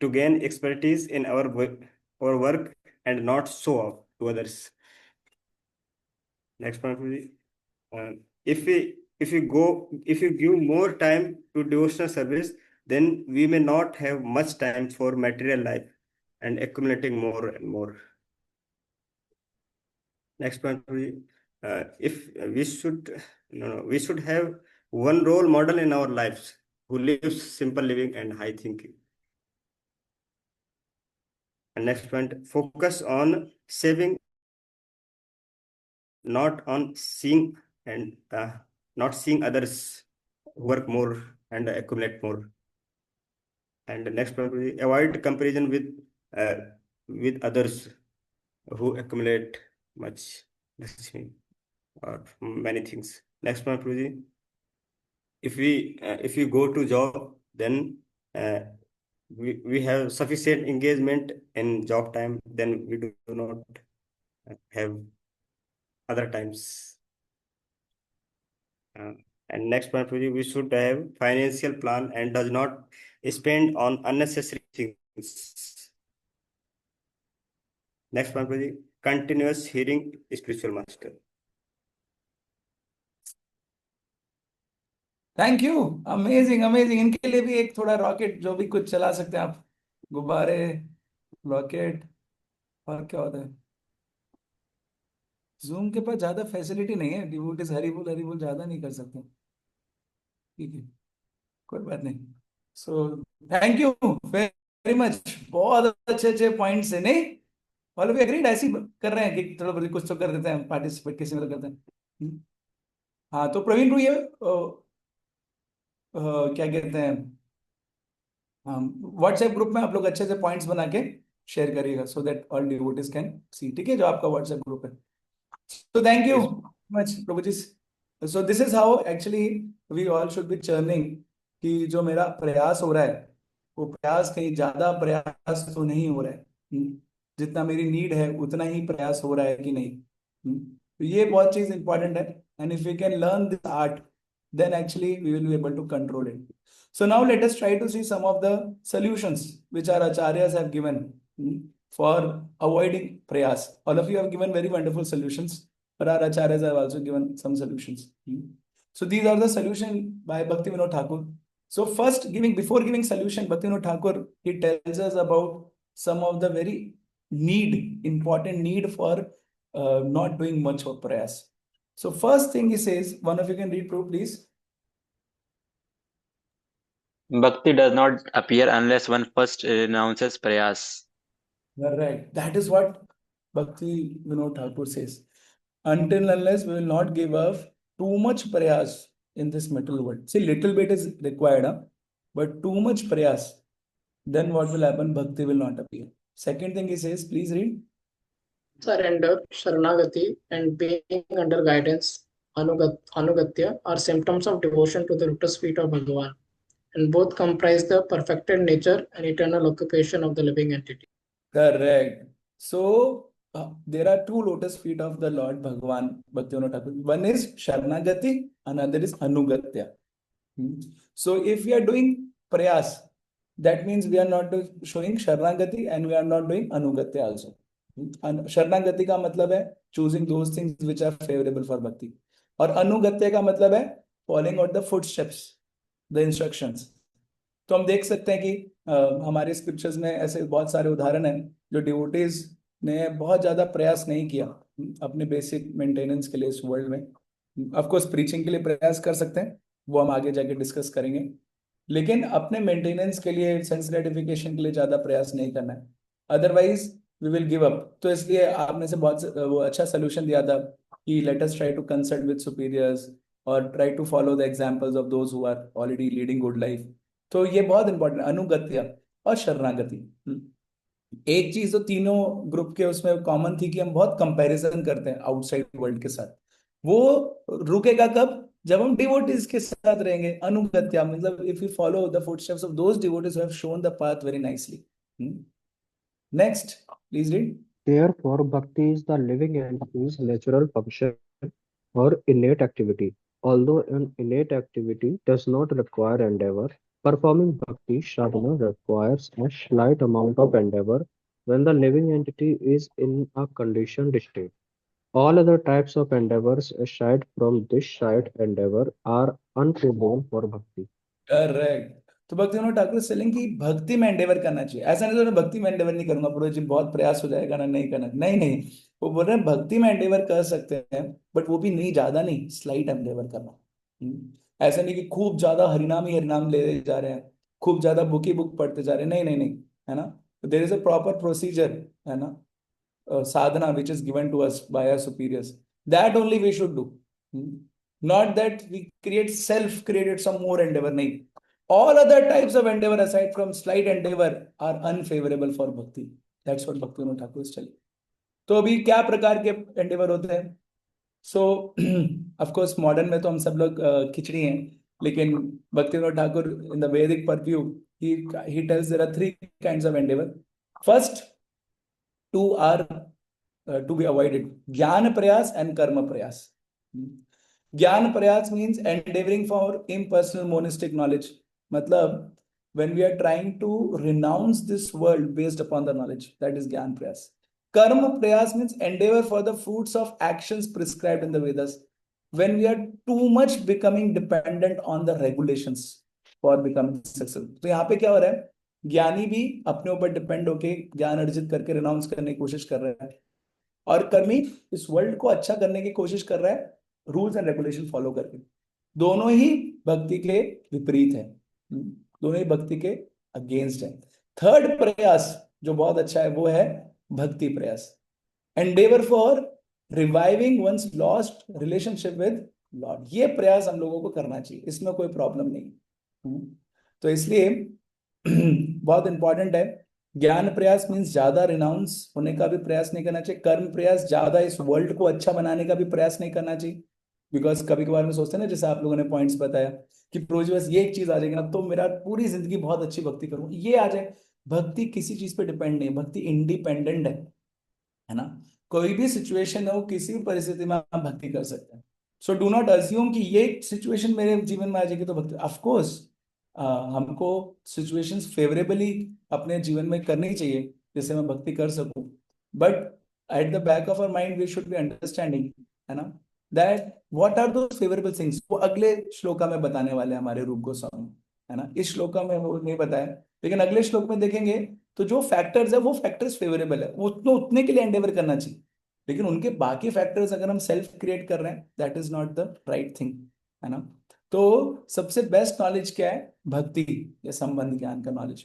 to gain expertise in our work and not show off to others. Next point, uh, if we give more time to devotional service, then we may not have much time for material life and accumulating more and more. Next point, if we should no, we should have one role model in our lives who lives simple living and high thinking. And next point, focus on saving, not on seeing and not seeing others work more and accumulate more. And the next point, avoid comparison uh, with others who accumulate much Lakshmi or many things. Next point, Prabhuji, if we go to job, then uh, we have sufficient engagement in job time, then we do not have other times. And next point, Prabhuji, we should have financial plan and does not spend on unnecessary things. Next point, Prabhuji, continuous hearing spiritual master. Thank you, amazing amazing. इनके लिए भी एक थोड़ा rocket जो भी कुछ चला सकते हैं आप, गुब्बारे, रॉकेट, और क्या होता है। जूम के पास ज्यादा फैसिलिटी नहीं है, डिवोटीज हरी बोल ज्यादा नहीं कर सकते। ठीक है, कोई बात नहीं। So thank you very much, बहुत अच्छे अच्छे पॉइंट्स है नहीं। ऑल वी एग्रीड, ऐसे ही कर रहे हैं कि चलो बल्कि कुछ तो कर देते हैं, पार्टिसिपेट किसी में तो करते हैं। हाँ तो प्रवीण भैया, क्या कहते हैं, व्हाट्सएप ग्रुप में आप लोग अच्छे से पॉइंट्स बना के शेयर करिएगा, so that all devotees can see. ठीक है, जो आपका व्हाट्सएप ग्रुप है। So thank you Yes. much, Prabhuji. So this is how actually we all should be churning, कि जो मेरा प्रयास हो रहा है वो प्रयास कहीं ज्यादा प्रयास तो नहीं हो रहा है। जितना मेरी नीड है उतना ही प्रयास हो रहा है कि नहीं। तो ये बहुत चीज इंपॉर्टेंट है। And if we can learn this art, then actually we will be able to control it. So now let us try to see some of the solutions which our acharyas have given for avoiding prayas. All of you have given very wonderful solutions, but our acharyas have also given some solutions. So these are the solution by Bhakti Vinod Thakur. So first, before giving solution, Bhakti Vinod Thakur, he tells us about some of the very important need for not doing much of prayas. So first thing he says, one of you can read, please. Bhakti does not appear unless one first renounces prayas. Right. That is what Bhakti Vinod Thakur says. Until unless we will not give up too much prayas in this material world. See, little bit is required, huh? But too much prayas, then what will happen? Bhakti will not appear. Second thing he says, please read. Surrender, Sharanagati, and being under guidance, Anugatya, are symptoms of devotion to the lotus feet of Bhagavan, and both comprise the perfected nature and eternal occupation of the living entity. Correct. So there are two lotus feet of the Lord Bhagavan Bhaktivinoda Thakur. One is Sharanagati, another is Anugatya. So if we are doing prayas, that means we are not showing Sharanagati and we are not doing Anugatya also. Sharanagati का मतलब है choosing those things which are favorable for bhakti, और अनुगत्य का मतलब है following out the footsteps, the instructions. तो हम देख सकते हैं कि हमारे स्क्रिप्चर्स में ऐसे बहुत सारे उदाहरण हैं जो डिवोटीज ने बहुत ज्यादा प्रयास नहीं किया अपने बेसिक मेंटेनेंस के लिए इस वर्ल्ड में। ऑफ कोर्स प्रीचिंग के लिए प्रयास कर सकते हैं, वो हम आगे जाके डिस्कस करेंगे, लेकिन अपने मेंटेनेंस के लिए, सेंस ग्रेटिफिकेशन के लिए ज्यादा प्रयास नहीं करना है, otherwise we will give up. तो इसलिए आपने से बहुत वो अच्छा सोल्यूशन दिया था कि let us try to consult with superiors और try to follow the examples of those who are already leading good life. तो ये बहुत इंपॉर्टेंट है, अनुगत्य और शरणागति। एक चीज तो तीनों ग्रुप के उसमें कॉमन थी कि हम बहुत कंपैरिजन करते हैं आउटसाइड वर्ल्ड के साथ। वो रुकेगा कब? जब हम डिवोटीज के साथ रहेंगे। अनुगत्या मतलब if you follow the footsteps of those devotees who have shown the path very nicely. Next please read. Therefore, bhakti is the living entity's natural function or innate activity. Although an innate activity does not require endeavor, performing bhakti sadhana requires a slight amount of endeavor when the living entity is in a conditioned state. All other types of endeavors aside from this side endeavor are unsuitable for bhakti. Correct. तो भक्ति Vinod Thakur selling की भक्ति में Endeavour करना चाहिए। ऐसा नहीं तो मैं भक्ति में एंडेवर नहीं करूंगा, पूरा जी बहुत प्रयास हो जाएगा ना, नहीं करना, नहीं नहीं। वो बोल रहे हैं भक्ति में एंडेवर कर सकते हैं, बट वो भी नहीं, ज्यादा नहीं, स्लाइट एंडेवर करना। ऐसा नहीं कि खूब ज्यादा हरिनाम ही हरिनाम ले जा रहे हैं, खूब ज्यादा बुक ही बुक पढ़ते जा रहे हैं, नहीं नहीं नहीं, है ना। There is a proper procedure, है ना, sadhana which is given to us by our superiors, that only we should do. Not that we create self-created some more endeavor, nahi. All other types of endeavor aside from slight endeavor are unfavorable for bhakti. That's what Bhakti Vinod Thakur is telling. तो अभी क्या प्रकार के Endeavour होते हैं? सो of course modern में तो हम सब लोग खिचड़ी हैं, लेकिन भक्ति विनोद ठाकुर इन द वैदिक purview he tells there are three kinds of endeavor. First two are to be avoided: ज्ञान प्रयास and कर्म प्रयास. ज्ञान प्रयास means endeavouring for impersonal monistic knowledge. मतलब when we are trying to renounce this world based upon the knowledge, that is ज्ञान प्रयास. Karma prayas means endeavor for the fruits of actions prescribed in the Vedas. When we are too much becoming dependent on the regulations for becoming successful. तो यहाँ पे क्या हो रहा है, ज्ञानी भी अपने ऊपर डिपेंड होके ज्ञान अर्जित करके रिनाउंस करने की कोशिश कर रहा है, और कर्मी इस वर्ल्ड को अच्छा करने की कोशिश कर रहा है रूल्स एंड रेगुलेशन फॉलो करके. दोनों ही भक्ति के विपरीत है, दोनों ही भक्ति के अगेंस्ट है. थर्ड प्रयास जो बहुत अच्छा है वो है भक्ति प्रयास. Endeavour for reviving once lost relationship with lord. ये प्रयास हम लोगों को करना चाहिए, इसमें कोई प्रॉब्लम नहीं. तो इसलिए बहुत इंपॉर्टेंट है. ज्ञान प्रयास मीन्स ज्यादा रिनाउंस होने का भी प्रयास नहीं करना चाहिए. कर्म प्रयास ज्यादा इस वर्ल्ड को अच्छा बनाने का भी प्रयास नहीं करना चाहिए. बिकॉज कभी कभार में सोचते हैं ना, जैसे आप लोगों ने पॉइंट्स बताया कि प्रोजी बस ये एक चीज आ जाएगी ना तो मेरा पूरी जिंदगी बहुत अच्छी भक्ति करूँ, ये आ जाए. भक्ति किसी चीज पे डिपेंड नहीं है, भक्ति इंडिपेंडेंट है ना. कोई भी सिचुएशन हो, किसी भी परिस्थिति में आप भक्ति कर सकते हैं. सो डू नॉट अज्यूम कि ये सिचुएशन मेरे जीवन में आ जाएगी तो भक्ति. ऑफ कोर्स हमको सिचुएशंस फेवरेबली अपने जीवन में करनी चाहिए जिससे मैं भक्ति कर सकूं. But at the back of our mind we should be understanding, है ना, that what are those favourable things. वो अगले श्लोका में बताने वाले हैं हमारे रूप गोस्वामी, है ना. इस श्लोका में वो नहीं बताया, लेकिन अगले श्लोक में देखेंगे तो जो फैक्टर्स है वो फैक्टर्स फेवरेबल है, वो उतने के लिए एंडेवर करना चाहिए. लेकिन उनके बाकी फैक्टर्स अगर हम सेल्फ क्रिएट कर रहे हैं, that is not the right thing, है ना. तो सबसे बेस्ट नॉलेज क्या है, भक्ति या संबंध ज्ञान का नॉलेज.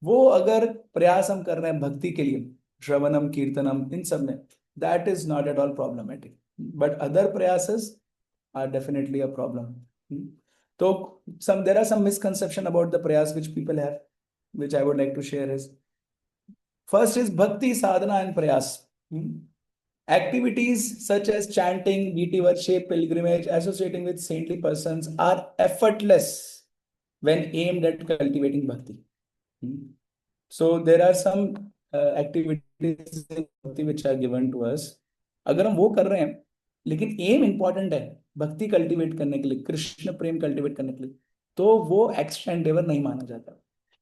वो अगर प्रयास हम कर रहे हैं भक्ति के लिए, श्रवणम कीर्तनम इन सब में, that is not at all problematic. But other प्रयासेस आर डेफिनेटली अ प्रॉब्लम. तो there are some misconception about the प्रयास which people have, which I would like to share is, first is bhakti sadhana and prayas. Activities such as chanting, deity worship, pilgrimage, associating with saintly persons are effortless when aimed at cultivating bhakti. So there are some activities in bhakti which are given to us. अगर हम वो कर रहे हैं लेकिन M important है भक्ति cultivate करने के लिए, कृष्ण प्रेम कल्टीवेट करने के लिए, तो वो एक्स्ट्रा एंडेवर नहीं माना जाता.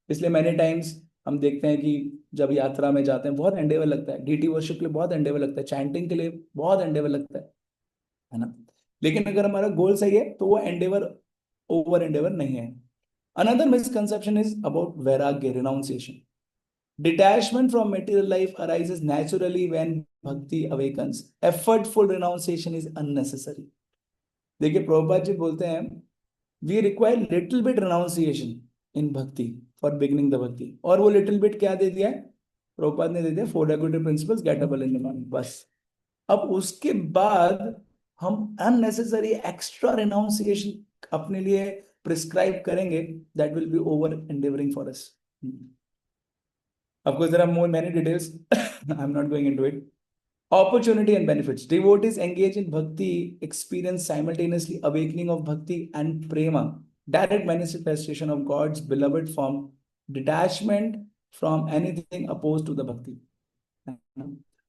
इसलिए मैनी टाइम्स हम देखते हैं कि जब यात्रा में जाते हैं बहुत एंडेवर लगता है, डीटी वर्शिप के लिए बहुत एंडेवर लगता है, चैंटिंग के लिए बहुत एंडेवर लगता है ना. लेकिन अगर हमारा गोल सही है तो वो एंडेवर ओवर एंडेवर नहीं है. अनदर मिसकंसेप्शन इज अबाउट वैराग्य, renunciation. Detachment from material life arises naturally when bhakti awakens. Effortful renunciation is unnecessary. देखिए प्रभुपाद जी बोलते हैं we require little bit renunciation in bhakti for beginning the bhakti. और वो little bit क्या दे दिया है प्रभुपाद ने, दे दिया 4 executive principles, get up early in the morning, बस. अब उसके बाद हम unnecessary extra renunciation अपने लिए prescribe करेंगे, that will be over endeavoring for us. Of course, there are many details. I'm not going into it. Opportunity and benefits. Devotees engage in bhakti experience simultaneously awakening of bhakti and prema, direct manifestation of God's beloved form, detachment from anything opposed to the bhakti.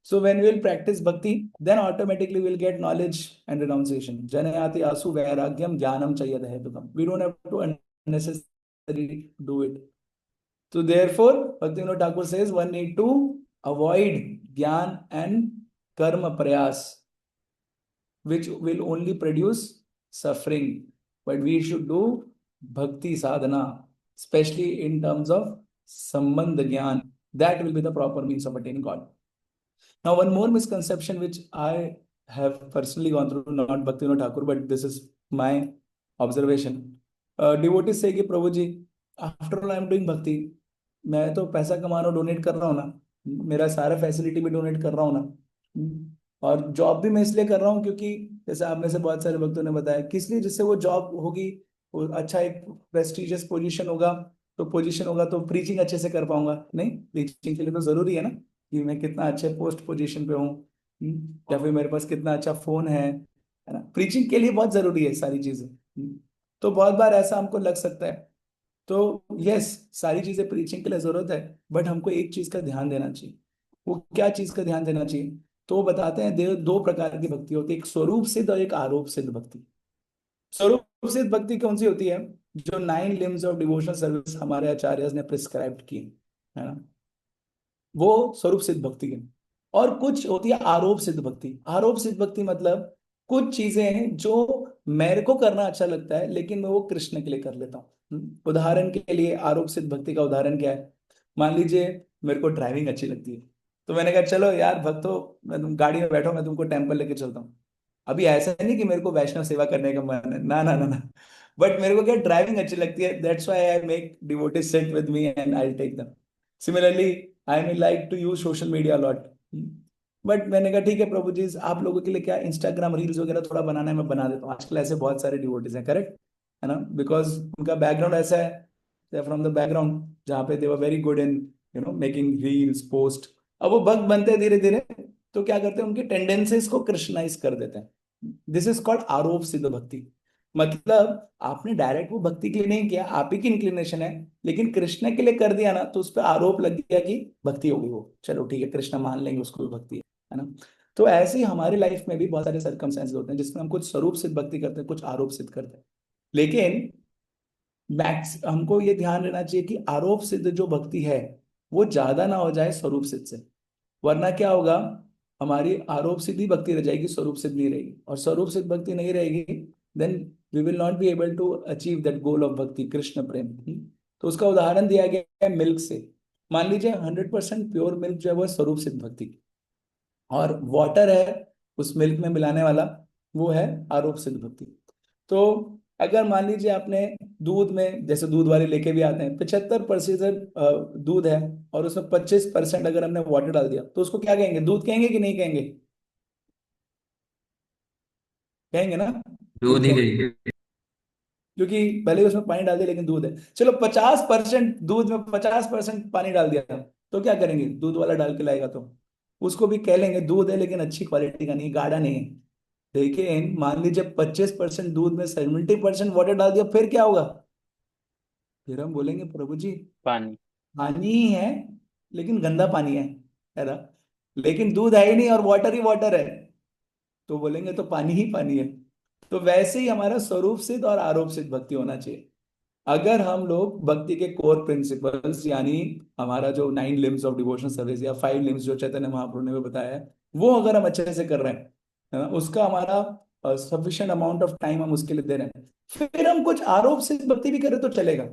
So when we will practice bhakti, then automatically we'll get knowledge and renunciation. Janayati asu vairagyam jnanam chayadhetukam. We don't have to unnecessarily do it. So therefore, Bhaktivinoda Thakur says one need to avoid jnana and karma prayas, which will only produce suffering. But we should do bhakti sadhana, especially in terms of sambandha jnana. That will be the proper means of attaining God. Now, one more misconception which I have personally gone through, not Bhaktivinoda Thakur, but this is my observation. Devotees say कि प्रभु जी, after all I am doing bhakti, मैं तो पैसा कमा रहा हूँ, donate कर रहा हूँ ना, मेरा सारा फैसिलिटी भी डोनेट कर रहा हूँ ना, और जॉब भी मैं इसलिए कर रहा हूँ क्योंकि जैसे आप में से बहुत सारे भक्तों ने बताया, किस लिए, जिससे वो जॉब होगी, वो अच्छा एक प्रेस्टिजियस पोजीशन होगा, तो पोजीशन होगा तो प्रीचिंग अच्छे से कर पाऊंगा. नहीं, प्रीचिंग के लिए तो जरूरी है ना कि मैं कितना अच्छे पोस्ट पोजीशन पे हूँ, या फिर मेरे पास कितना अच्छा फोन है ना. प्रीचिंग के लिए बहुत जरूरी है सारी चीजें. तो बहुत बार ऐसा हमको लग सकता है. तो यस, सारी चीजें प्रीचिंग के लिए जरूरत है, बट हमको एक चीज का ध्यान देना चाहिए. वो क्या चीज का ध्यान देना चाहिए, तो वो बताते हैं दो प्रकार की भक्ति होती है, एक स्वरूप सिद्ध और एक आरोप सिद्ध भक्ति. स्वरूप सिद्ध भक्ति कौन सी होती है? जो 9 लिम्स ऑफ डिवोशनल सर्विस हमारे आचार्य ने प्रिस्क्राइब की है ना, वो स्वरूप सिद्ध भक्ति है। और कुछ होती है आरोप सिद्ध भक्ति। आरोप सिद्ध भक्ति मतलब कुछ चीजें हैं जो मेरे को करना अच्छा लगता है लेकिन मैं वो कृष्ण के लिए कर लेता हूँ। उदाहरण के लिए आरोप सिद्ध भक्ति का उदाहरण क्या है? मान लीजिए मेरे को ड्राइविंग अच्छी लगती है, तो मैंने कहा चलो यार भक्तों, मैं तुम गाड़ी में बैठो, मैं तुमको टेम्पल लेके चलता हूँ। अभी ऐसा नहीं कि मेरे को वैष्णव सेवा करने का मन है, ना ना ना ना, बट मेरे को क्या ड्राइविंग अच्छी लगती है, that's why I make devotees sit with me and I take them. Similarly I may like to use social media lot, but मैंने कहा ठीक है प्रभु जी, आप लोगों के लिए क्या इंस्टाग्राम रील्स वगैरह थोड़ा बनाना है, मैं बना देता हूँ। आजकल ऐसे बहुत सारे डिवोटीज हैं, करेक्ट है ना, बिकॉज उनका बैकग्राउंड ऐसा है, फ्रॉम द बैकग्राउंड जहाँ पे they were very good in making reels post. अब वो भक्त बनते हैं धीरे धीरे, तो क्या करते हैं उनकी टेंडेंसीज को कृष्णाइज कर देते हैं। दिस इज कॉल्ड आरोप सिद्ध भक्ति। मतलब आपने डायरेक्ट वो भक्ति के लिए नहीं किया, आप ही की इंक्लिनेशन है, लेकिन कृष्ण के लिए कर दिया ना, तो उस पर आरोप लग गया कि भक्ति होगी वो, चलो ठीक है कृष्ण मान लेंगे उसको भी भक्ति है ना। तो ऐसे ही हमारी लाइफ में भी बहुत सारे सर्कमस्टेंसेस होते हैं जिसमें हम कुछ स्वरूप सिद्ध भक्ति करते हैं, कुछ आरोप सिद्ध करते हैं। लेकिन मैक्स हमको ये ध्यान रखना चाहिए कि आरोप सिद्ध जो भक्ति है वो ज्यादा ना हो जाए स्वरूप सिद्ध से, वरना क्या होगा, हमारी आरोप सिद्धि भक्ति रह जाएगी, स्वरूप सिद्ध नहीं रहेगी, और स्वरूप सिद्ध भक्ति नहीं रहेगी, then we will not be able to achieve that goal of bhakti Krishna प्रेम। तो उसका उदाहरण दिया गया है मिल्क से। मान लीजिए 100% प्योर मिल्क जो है वो है स्वरूप सिद्ध भक्ति, और वाटर है उस मिल्क में मिलाने वाला, वो है आरोप सिद्ध भक्ति। तो अगर मान लीजिए आपने दूध में, जैसे दूध वाले लेके भी आते हैं, 75% दूध है और उसमें 25% अगर हमने वाटर डाल दिया, तो उसको क्या कहेंगे, दूध कहेंगे कि नहीं कहेंगे? कहेंगे ना, दूध दूध ही कहेंगे, गई। क्योंकि भले ही उसमें पानी डाल दिया लेकिन दूध है। चलो 50% दूध में 50% पानी डाल दिया, तो क्या करेंगे, दूध वाला डाल के लाएगा तो उसको भी कह लेंगे दूध है लेकिन अच्छी क्वालिटी का नहीं, गाढ़ा नहीं है। लेकिन मान लीजिए 25% दूध में 70% वाटर डाल दिया, फिर क्या होगा? फिर हम बोलेंगे प्रभु जी पानी। पानी ही है लेकिन गंदा पानी है ना, लेकिन दूध है ही नहीं और वाटर ही वाटर है, तो बोलेंगे तो पानी ही पानी है। तो वैसे ही हमारा स्वरूप सिद्ध और आरोप सिद्ध भक्ति होना चाहिए। अगर हम लोग भक्ति के कोर प्रिंसिपल्स, यानी हमारा जो 9 लिम्स ऑफ डिवोशनल सर्विस या 5 लिम्स जो चैतन्य महाप्रभु ने भी बताया है, वो अगर हम अच्छे से कर रहे हैं, है ना, उसका हमारा सफिशिएंट अमाउंट ऑफ टाइम हम उसके लिए दे रहे हैं, फिर हम कुछ आरोप सिद्ध भक्ति भी करें तो चलेगा।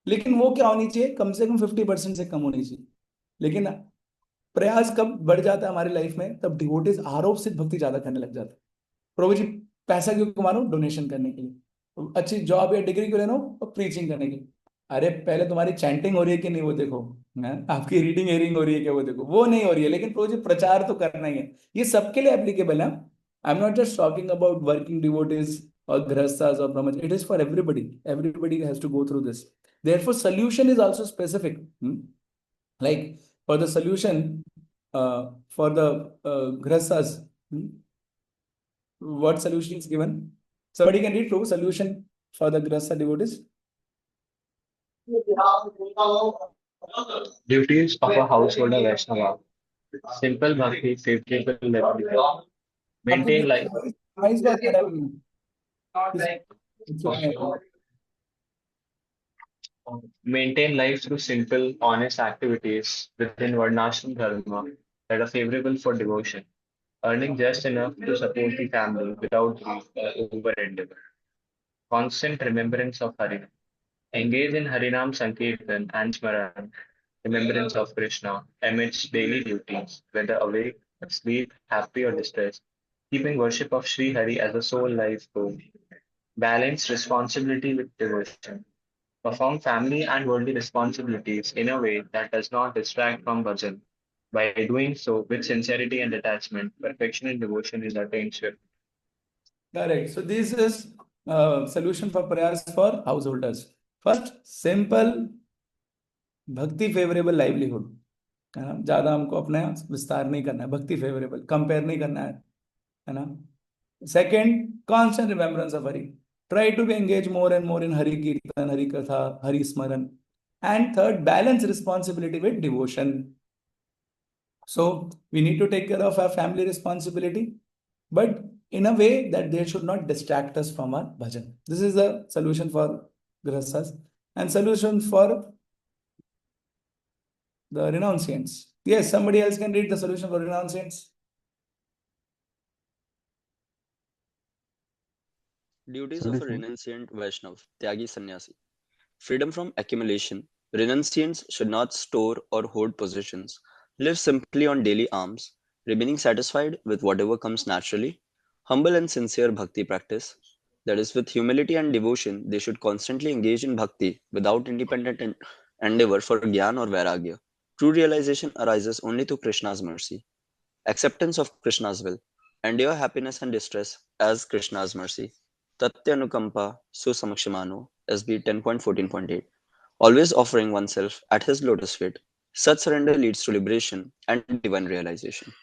लेकिन वो क्या होनी चाहिए, कम से कम 50% से कम होनी चाहिए। लेकिन प्रयास कब बढ़ जाता है हमारी लाइफ में, तब डिवोटीज आरोप सिद्ध भक्ति ज्यादा करने लग जाते हैं। प्रभु जी पैसा क्यों कमा रहा हूँ, डोनेशन करने के लिए, अच्छी जॉब या डिग्री क्यों लेना हूँ, और प्रीचिंग करने के लिए। अरे पहले तुम्हारी चैंटिंग हो रही है कि नहीं वो देखो, है आपकी रीडिंग हेयरिंग हो रही है क्या वो देखो, वो नहीं हो रही है, लेकिन प्रभु जी प्रचार तो करना ही है। ये सबके लिए एप्लीकेबल है। I am not just talking about working devotees और गृहस्थास और ब्रह्मच, it is for everybody, everybody has to go through this. Therefore solution is also specific, like for the solution, for the grihasthas, what solution is given? Somebody can read through solution for the grihastha devotees. Duties of a householder Vaishnava. Simple bhakti, favorable livelihood. आपको Maintain life. Noise बहुत आ रहा है, Maintain life through simple, honest activities within Varnashram Dharma that are favorable for devotion. Earning just enough to support the family without over endeavor. Constant remembrance of Hari. Engage in Harinam Sankirtan and Smaran, remembrance of Krishna, amidst daily duties, whether awake, asleep, happy or distressed, keeping worship of Sri Hari as a sole life goal. Balance responsibility with devotion. Perform family and worldly responsibilities in a way that does not distract from bhajan. By doing so with sincerity and detachment, perfection in devotion is attained swiftly. correct. So this is solution for prayers for householders. First, simple भक्ति favourable livelihood, है ना, ज्यादा हमको अपना विस्तार नहीं करना है, भक्ति फेवरेबल, कंपेयर नहीं करना है ना। Second, constant remembrance of Hari, try to be engage more and more in Hari kirtan, Hari katha, Hari smaran. And third, balance responsibility with devotion. So we need to take care of our family responsibility, but in a way that they should not distract us from our bhajan. This is the solution for grihasthas and solution for the renunciants. Yes, somebody else can read the solution for renunciants. Duties of a renunciant Vaishnav, Tyagi Sannyasi. Freedom from accumulation. Renunciants should not store or hoard possessions. Live simply on daily alms, remaining satisfied with whatever comes naturally. Humble and sincere bhakti practice. That is, with humility and devotion, they should constantly engage in bhakti without independent endeavor for jnana or vairagya. True realization arises only through Krishna's mercy. Acceptance of Krishna's will. Endure happiness and distress as Krishna's mercy. Tatyanukampa Susamakshimano, SB 10.14.8. Always offering oneself at his lotus feet. Such surrender leads to liberation and divine realization.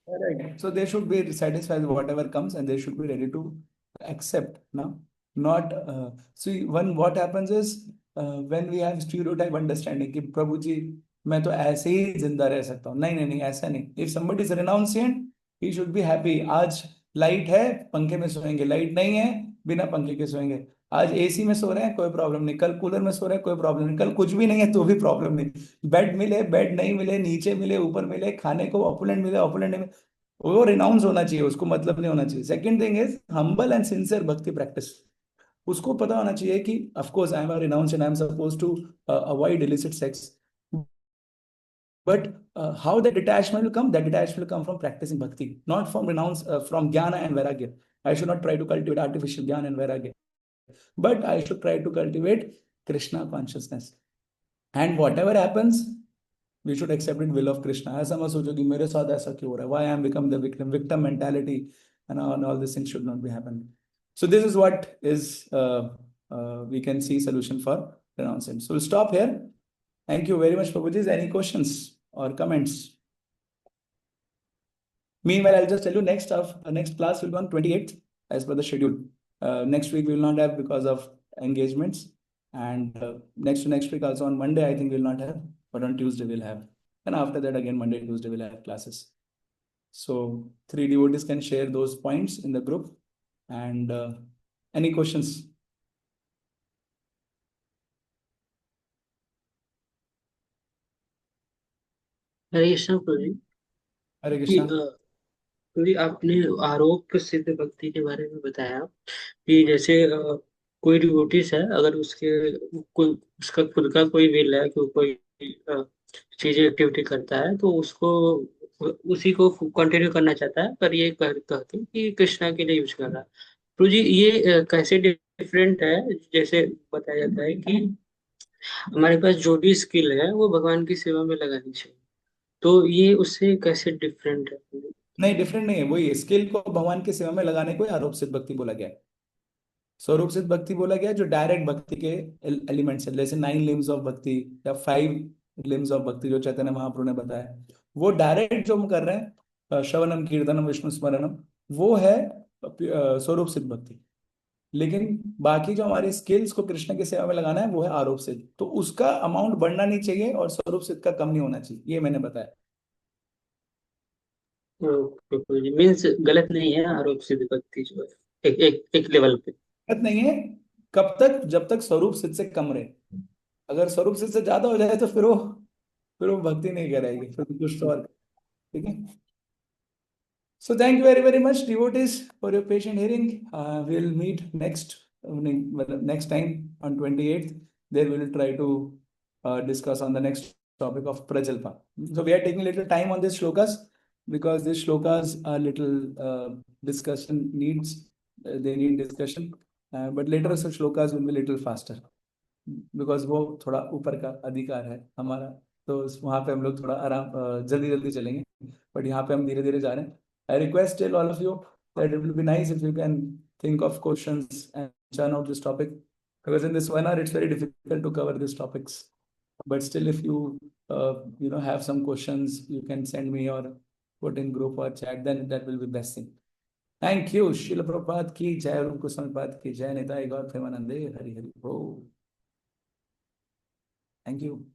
Right. So they should be satisfied with whatever comes and they should be ready to accept now. Not see when what happens is when we have stereotype understanding कि प्रभु जी मैं तो ऐसे ही जिंदा रह सकता हूँ नहीं नहीं नहीं ऐसा नहीं if somebody is renunciant he should be happy आज लाइट है पंखे में सोएंगे लाइट नहीं है बिना पंखे के सोएंगे आज एसी में सो रहे हैं कोई प्रॉब्लम नहीं कल कूलर में सो रहे हैं कोई प्रॉब्लम नहीं कल कुछ भी नहीं है तो भी प्रॉब्लम नहीं बेड मिले बेड नहीं मिले नीचे मिले ऊपर मिले खाने को ऑपुलेंट मिले ऑपुलेंट नहीं मिले वो रिनाउंस होना चाहिए उसको मतलब नहीं होना चाहिए second thing is humble and sincere bhakti practice उसको पता होना चाहिए कि of course I am a renounce and I am suppose to avoid illicit sex but how the detachment will come that detachment will come from practicing bhakti not from renounce from jnana and vairagya I should not try to cultivate artificial jnana and vairagya but I should try to cultivate krishna consciousness and whatever happens we should accept it will of krishna ऐसा मत सोचो कि मेरे साथ ऐसा क्यों हो रहा है why I am become the victim mentality and all these things should not be happening so this is what is we can see solution for renouncement so we'll stop here thank you very much Prabhuji any questions or comments meanwhile I'll just tell you next class will be on 28th as per the schedule next week we will not have because of engagements and next week also on Monday I think we'll not have but on Tuesday we'll have and after that again Monday Tuesday we'll have classes so 3 devotees can share those points in the group and any questions Hare Krishna Prabhu ji Hare कि, Krishna प्रभु जी आपने आरोप सिद्ध भक्ति के बारे में बताया कि जैसे कोई डिवोटिस है अगर उसके कोई उसका खुद का कोई विल है कि कोई चीज एक्टिविटी करता है तो उसको उसी को कंटिन्यू करना चाहता है पर ये कहते हैं कि कृष्णा के लिए यूज कर रहा है तो जी ये कैसे डिफरेंट है जैसे बताया जाता है कि हमारे पास जो भी स्किल है वो भगवान की सेवा में लगानी चाहिए तो ये उससे कैसे डिफरेंट है नहीं डिफरेंट नहीं है वही स्किल को भगवान की सेवा में लगाने को ही आरोप सिद्ध भक्ति बोला गया है स्वरूप सिद्ध भक्ति बोला गया जो डायरेक्ट भक्ति के एलिमेंट्स है जैसे 9 लिम्स ऑफ भक्ति या 5 लिम्स ऑफ भक्ति जो चैतन्य महाप्रभु ने बताया वो डायरेक्ट जो हम कर रहे हैं श्रवणम कीर्तनम विष्णु स्मरणम वो है स्वरूप सिद्ध भक्ति लेकिन बाकी जो हमारे स्किल्स को कृष्ण की सेवा में लगाना है वो है आरोप सिद्ध तो उसका अमाउंट बढ़ना नहीं चाहिए और स्वरूप सिद्ध का कम नहीं होना चाहिए ये मैंने बताया मीन्स गलत नहीं है आरोप सिद्ध भक्ति जो है एक लेवल पे गलत नहीं है कब तक जब तक स्वरूप सिद्ध से कम रहे अगर स्वरूप सिद्ध से ज्यादा हो जाए तो फिर वो भक्ति नहीं कराएगी फिर कुछ तो और ठीक है so thank you very much devotees for your patient hearing we'll meet next next time on 28th there we will try to discuss on the next topic of prajalpa so we are taking a little time on these shlokas because these shlokas are little discussion needs they need discussion but later some shlokas will be little faster because वो थोड़ा ऊपर का अधिकार है हमारा तो वहाँ पे हम लोग थोड़ा आराम जल्दी जल्दी चलेंगे बट यहाँ पे हम धीरे धीरे जा रहे हैं I request tell all of you that it will be nice if you can think of questions and churn out this topic because in this 1 hour it's very difficult to cover these topics but still if you have some questions you can send me or put in group or chat then that will be best thing thank you Srila Prabhupada ki jai Rupa Goswami Pad ki jai Nitai Gaur Premanande Hari Hari Bol Thank you.